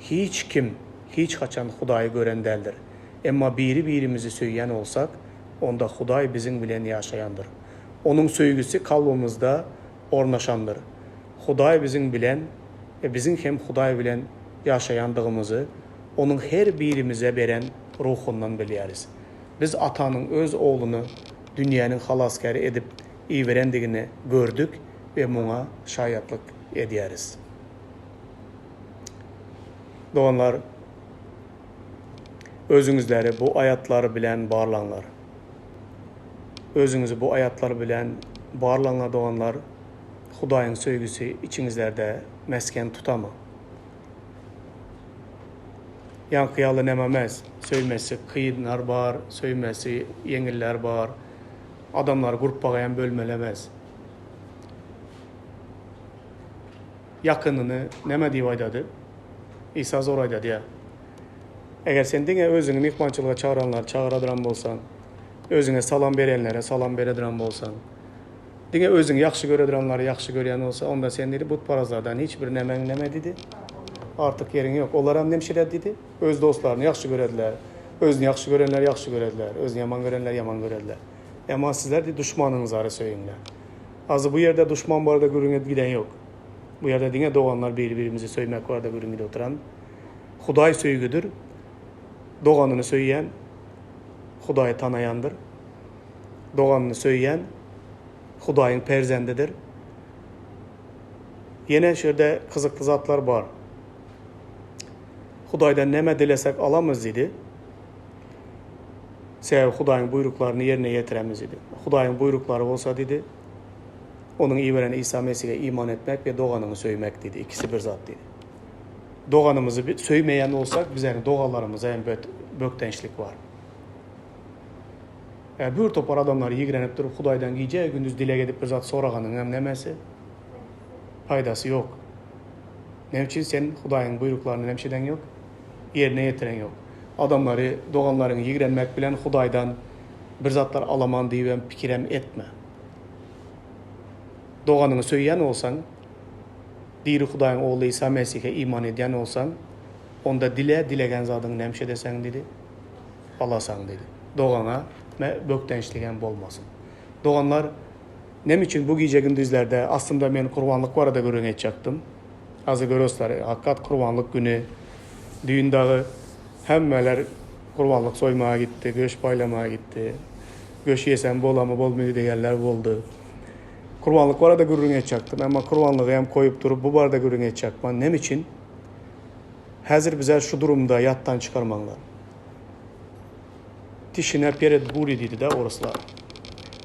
Hiç kim, hiç kaçan Hudaýy gören değildir. Ama birimizi söyleyen olsak, onda Hudaý bizim bilen yaşayandır. Onun söýgüsü kalbimizde ornaşandır. Hudaý bizim bilen ve bizim hem Hudaý bilen yaşayandığımızı onun her birimize veren ruhundan biliriz. Biz atanın öz oğlunu dünyanın halaskeri edip iyi verendiğini gördük ve buna şayatlık ederiz. Doğanlar, özünüzleri bu ayatları bilen bağlanlar. Özünüzü bu ayatları bilen bağlanlar doğanlar, Hudaýyň söýgüsü içinizlerde mesken tutama. yankıyalı nememez. Söymesi kıyınlar var, söymesi yengiller var. Adamlar gruppagayan bölmelemez. Yakınını neme deyip aydadı? İsa zor aydadı ya. Eğer sen dine özüni mihmançılığa çağıranlar çağıradıran bolsan, özüne salam berenlere salam berediran bolsan, dine özüni yaxşı görediranları yaxşı gören olsa, onda sen dedi butparazlardan hiçbir nemen neme dedi. Artık yerin yok. Onlar hem nemşiler dedi. Öz dostlarını yaxşı görediler. Özünü yaxşı görenler yaxşı görediler. Özünü yaman görenler yaman görediler. Ama sizler de düşmanınız arı söyünler. Azı bu yerde düşman var da görünüp giden yok. Bu yerde dine doğanlar birbirimizi söylemek var da görünüp oturan. Huday söygüdür. Doğanını söyleyen Hudayı tanıyandır. Doğanını söyleyen Hudayın perzendidir. Yine şöyle kızıklı zatlar var. Hudaydan neme dilesek alamız idi. Sebep Hudayın buyruklarını yerine getiremiz idi. Hudayın buyrukları olsa dedi, onun iyi veren İsa Mesih'e iman etmek ve doğanını söylemek dedi. İkisi bir zat dedi. Doğanımızı söylemeyen olsak bize doğalarımıza en böktençlik var. Bir topar adamlar yigrenip durup Hudaydan giyeceği gündüz dile gedip bir zat sorağanın hem nemesi faydası yok. Ne için sen Hudayın buyruklarını nemşeden yok, yerine getiren yok. Adamları, doğanların yigrenmek bilen Hudaydan bir zatlar alaman diye pikirem etme. Doğanını söyleyen olsan, diri Hudayın oğlu İsa Mesih'e iman eden olsan, onda dilegen zadını nemşe desen dedi, alasan dedi. Doğana böktençligen bolmasın. Doğanlar, nem için bu gece gündüzlerde aslında ben kurbanlık var da görün edecektim. Azı görüyorlar, hakikat kurbanlık günü, düğün dağı, hemmeler kurbanlık soymaya gitti, göç paylamaya gitti. Göç yesen bol ama bol müydü yerler oldu. Kurbanlık var da görün edecektim ama kurbanlığı hem koyup durup bu barda görün edecektim. Nem için? Hazır bize şu durumda yattan çıkarmanlar. Tişine peret buri dedi de orasılar.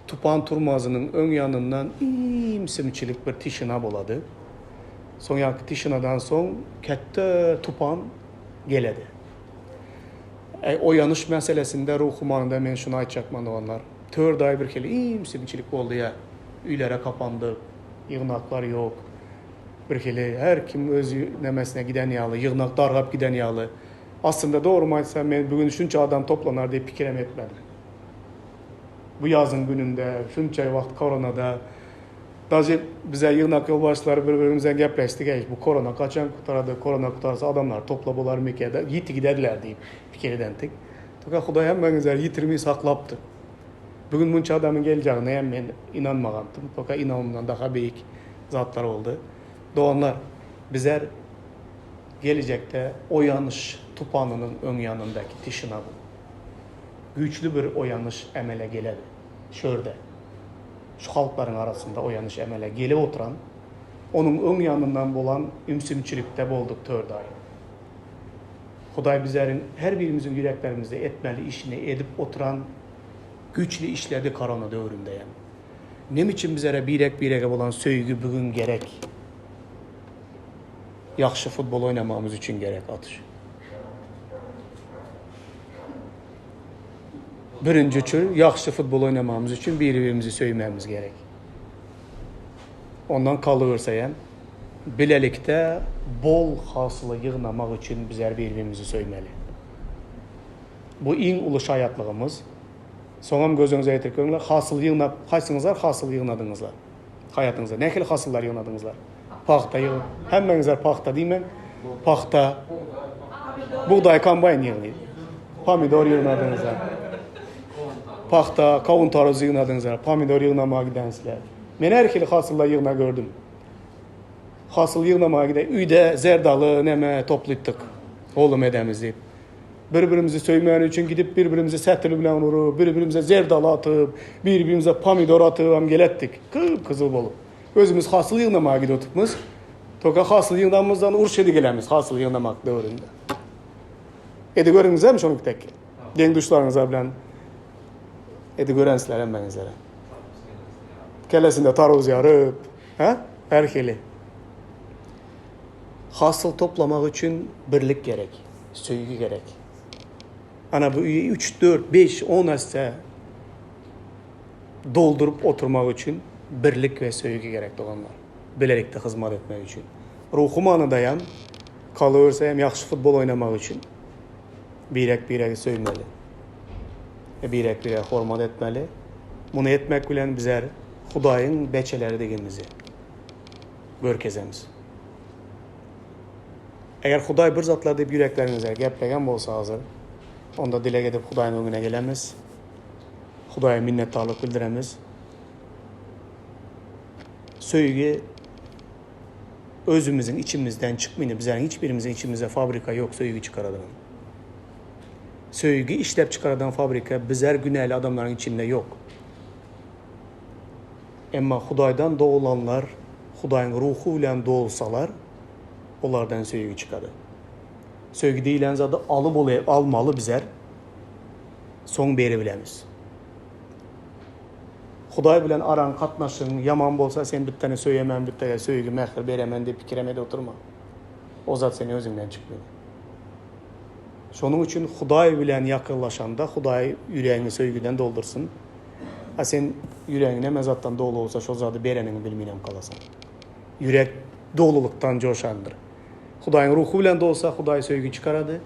Tupan turmazının ön yanından imsimçilik bir tişina boladı. Son yankı tişinadan son kette tupan geledi. O yanış meselesinde ruhumanında men şunu aytacakman olanlar. Tör day bir kere imsimçilik oldu ya. Üylere kapandı. Yığınaklar yok. Bir kere her kim öz nemesine giden yağlı. Yığınak dargap giden yağlı. Aslında doğru mu aytsam ben bugün şunca adam toplanar diye pikirem etmedim. Bu yazın gününde, şunca vakit koronada, dacı bize yığınak yolbaşları birbirimize gepreştik. Bu korona kaçan kurtardı, korona kurtarsa adamlar topla bolar mekede, yitti giderler deyip fikirdendik. Toka Huday hem benzer yitirmeyi saklaptı. Bugün bunca adamın geleceğine hem ben inanmagandım. Toka inanımdan daha büyük zatlar oldu. Doğanlar bizler gelecekte o yanlış tupanının ön yanındaki tişina bu. Güçlü bir o yanlış emele geledi. Şöyle, şu halkların arasında o yanlış emele gelip oturan, onun ön yanından bolan ümsümçülükte bolduk tördayı. Huday bizlerin her birimizin yüreklerimizde etmeli işini edip oturan güçlü işledi korona dövründe yani. Nem için bizlere birek bolan söygü bugün gerek. Yaxşı futbol oynamamız için gerek atış. Birinci çür, yaxşı futbol oynamamız için birbirimizi söymemiz gerek. Ondan kalıversa yani, bilelikte bol hasılı yığınamak için bizler birbirimizi söymeli. Bu en uluş hayatlığımız. Sonam gözünüze yetirkenler, hasıl yığınap, kaysınızlar hasıl yığınadınızlar. Hayatınızda. Ne kadar hasıllar yığınadınızlar? Paxta yığın. Hemmenizler paxta değil mi? Paxta, buğday kombayn yığınıydı. Pomidor yığınadınızlar. Paxta, kavun tarozu yığınadınızlar. Pomidor yığınamaya gidensizler. Ben her kili hasılla yığına gördüm. Hasıl yığınamaya giden, üyde zerdalı neme toplayıptık. Oğlum edemiz deyip. Birbirimizi söylemeyen için gidip birbirimize setili bilen vurup, birbirimize zerdalı atıp, birbirimize pomidor atıp gelettik. Kızıl bolup. Özümüz hasıl yığınamaya gidiyordukmuz. Toka hasıl yığınamızdan urşedi gelemiz hasıl yığınamak dövründe. Edi görünüzler mi şunu tek? Den duşlarınıza bilen. Edi görensizler emmenizlere. Kellesinde taroz yarıp, erkeli. Hasıl toplamak için birlik gerek. Söýgü gerek. Ana bu 3, 4, 5, 10 esse doldurup oturmak için birlik ve söýgü gerek dolanlar. Bilelikde hizmet etmek için. Ruhum anıdayam, kalıversem yaxşı futbol oynamak için. Birek söýmeli. Birek hormat etmeli. Bunu etmek bilen bizler Hudaýyň beçeleri degenimizi görkezemiz. Eger Hudaý bir zatlar dep yürekleriňize geplegen bolsa hazır, onda dilek edip Hudaýyň öňüne gelemiz. Hudaýa minnetdarlyk bildiremiz. Söýgü özümüzün içimizden çıkmayını, bizlerin hiçbirimizin içimizde fabrika yok, söýgü çıkaradan. Söýgü işlep çıkaradan fabrika bizler günahly adamların içinde yok. Emma Hudaýdan doğulanlar, Hudaýyň ruhu bilen doğulsalar, onlardan söýgü çıkady. Söýgü diýilen zady almalı bizler, soň beri bilemiz. Hudaý bilen aran katnaşyň yaman bolsa sen bir tane söýemem, bir tane söýgü mähir beremen dep pikiremede oturma. O zat seni özüňden çıkmaýar. Şonuň üçin Hudaý bilen ýakynlaşanda Hudaý yüreğini söýgüden doldursun. Ha sen yüreğine mezattan dolu olsa şo zady berenini bilmeýän kalasan. Yürek doluluktan coşandır. Hudaýyň ruhu bilen dolsa Hudaý söýgü çıkarady.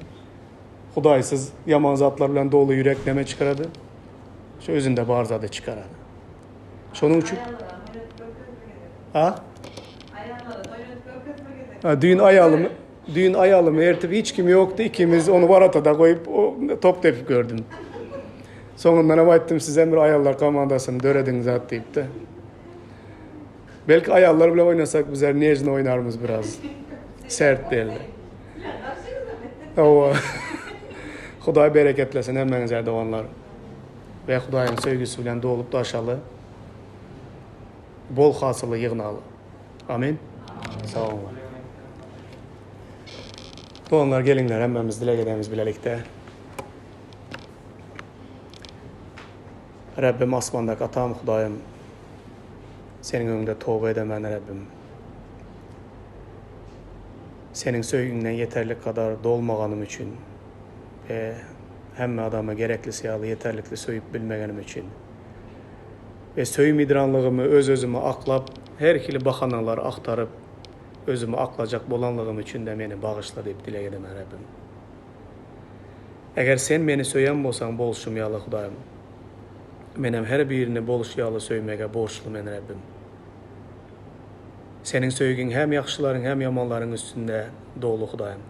Hudaýsyz yaman zatlar bilen dolu yürek neme çıkarady? Şo özünde bar zady çıkarady. Şonuň üçin düğün ayalımı ertip hiç kim yoktu. İkimiz onu varatada koyup top tepip gördüm. Sonundan aýtdym size bir ayallar komandasyny döredin zat deyip de. Belki ayallar bilen oynasak bizler nejne oynarmız biraz. Sert derler. Owa. Hudaý bereketlesin hemmeňize doganlar. Ve Hudaýyň söýgüsü bilen dolup daşaly. Bol hasyly ýygnaly. Amin. Sağ olun. Doganlar gelinler hemmemiz dilek edemiz bilelikde. Rabbim asmandak atam Hudaýym. Senin öňünde tövbe edemen Rabbim. Senin söýgüňden yeterli kadar dolmaganım üçün ve hemme adama gerekli siýaly yeterlikli söýüp bilmegenim üçün ve söýmidiranlygymı özüme aklap her kili bahanalar aktarıp özüme aklajak bolanlygym üçün de meni bagyşla dep dilek edemen Rabbim. Eger sen meni söýen bolsaň bolşum ýaly Hudaýym. Menem her birini boluşyalı söýmege borçlu men Rabbim. Senin söýgüň hem ýakşylaryň hem ýamanlaryň üstünde dolu Hudaýym.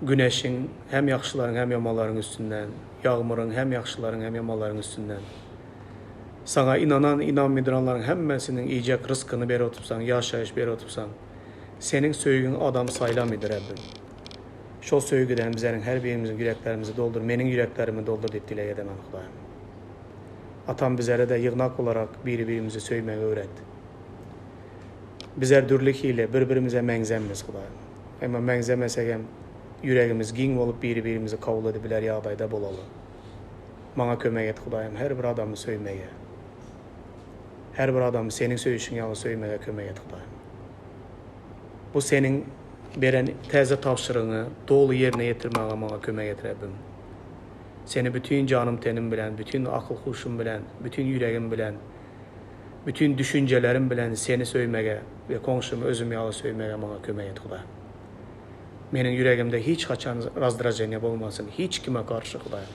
Güneşiň hem ýakşylaryň hem ýamanlaryň üstünden, ýağmyryň hem ýakşylaryň hem ýamanlaryň üstünden. Sana inanan, inanmydyranlaryň hemmesiniň iýjek rızkyny berip otursaň, ýaşaýyş berip otursaň, senin söýgüň adam saylamydy Rabbim. Şol söýgüden bizlerin her birimizin yüreklerimizi doldur, menin yüreklerimi doldur deyip dilek edemen Hudaýym. Atam bizlere de ýygnak olarak biri-birimizi söýmegi öğret. Bizler dürlük ile birbirimize meňzemmiz Hudaýym. Emma meňzemesegem yüregimiz giň bolup biri-birimizi kabul edip biler ýagdaýda bolaly. Maňa kömek et Hudaýym her bir adammy söýmege. Her bir adamy senin söýüşiň ýaly söýmege kömek et Hudaýym. Bu senin beren täze tapşyrygyny dolu ýerine ýetirmäge maňa kömek et Rabbim. Seni bütün canım tenim bilen, bütün akıl huşum bilen, bütün yüregim bilen, bütün düşüncelerim bilen seni söýmege ve koňşumy özüm ýaly söýmege maňa kömek et Hudaýym. Menin yüregimde hiç haçan razdrajeniýa bolmasyn, hiç kime karşı Hudaýym.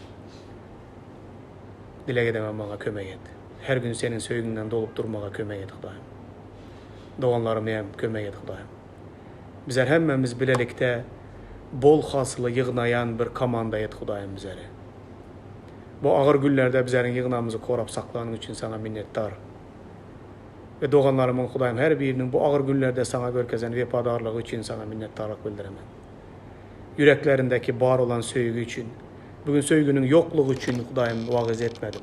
Dilek edemem maňa kömek et. Her gün senin söýgüňden dolup durmaga kömek et Hudaýym. Doganlarym hem kömek et Hudaýym. Bizler hemmemiz bilelikde bol hasyly ýygnayan bir komanda et Hudaýym bizlere. Bu ağır günlerde bizlerin ýygnamyzy korap saklanyň üçin sana minnetdar. Ve doganlarymyň Hudaýym her birinin bu ağır günlerde sana görkezen wepadarlygy üçin sana minnetdarlyk bildiremen. Yüreklerindeki bar olan söýgü üçin, bugün söýgünün ýoklugy üçin Hudaýym wagyz etmedim.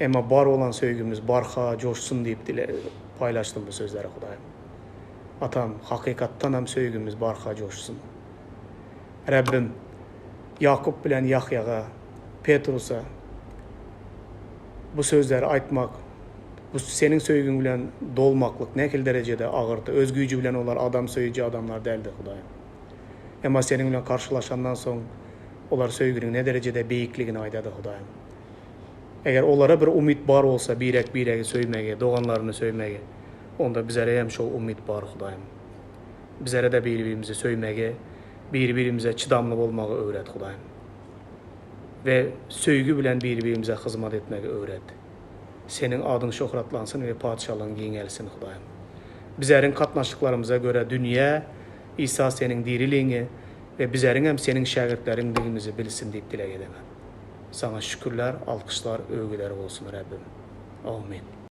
Emma bar olan söýgümüz barha, coşsun diýip paylaşdym bu sözleri Hudaýym. Atam, hakykatdan hem söýgümüz barha coşsun. Rabbim, Yakup bilen Yahyaga, Petrus'a bu sözleri aýtmak, bu senin söýgüň bilen dolmaklyk nekil derecede ağırdı. Öz güýji bilen olar adam söýüji adamlar däldi Hudaýym. Ama seninle karşılaşandan soň olar söýgüniň ne derecede beýikligini aýdady Hudaýym. Eger olara bir umit bar bolsa, biregi söýmege, doganlaryny söýmege, onda bizlere hem şol umit bar Hudaýym. Bizlere de bir-birimizi söýmege, bir-birimize çydamly bolmagy öwret Hudaýym. Ve söýgü bilen bir-birimize hyzmat etmegi öwret. Senin adyň şöhratlansyn we padşalygyň giňelsin Hudaýym. Bizleriň katnaşyklarymyza göre dünýä İsa senin diriliğini ve bizlerin hem senin şagirdlerin dilimizi bilsin deyip dilek edemem. Sana şükürler, alkışlar, övgüler olsun Rabbim. Amin.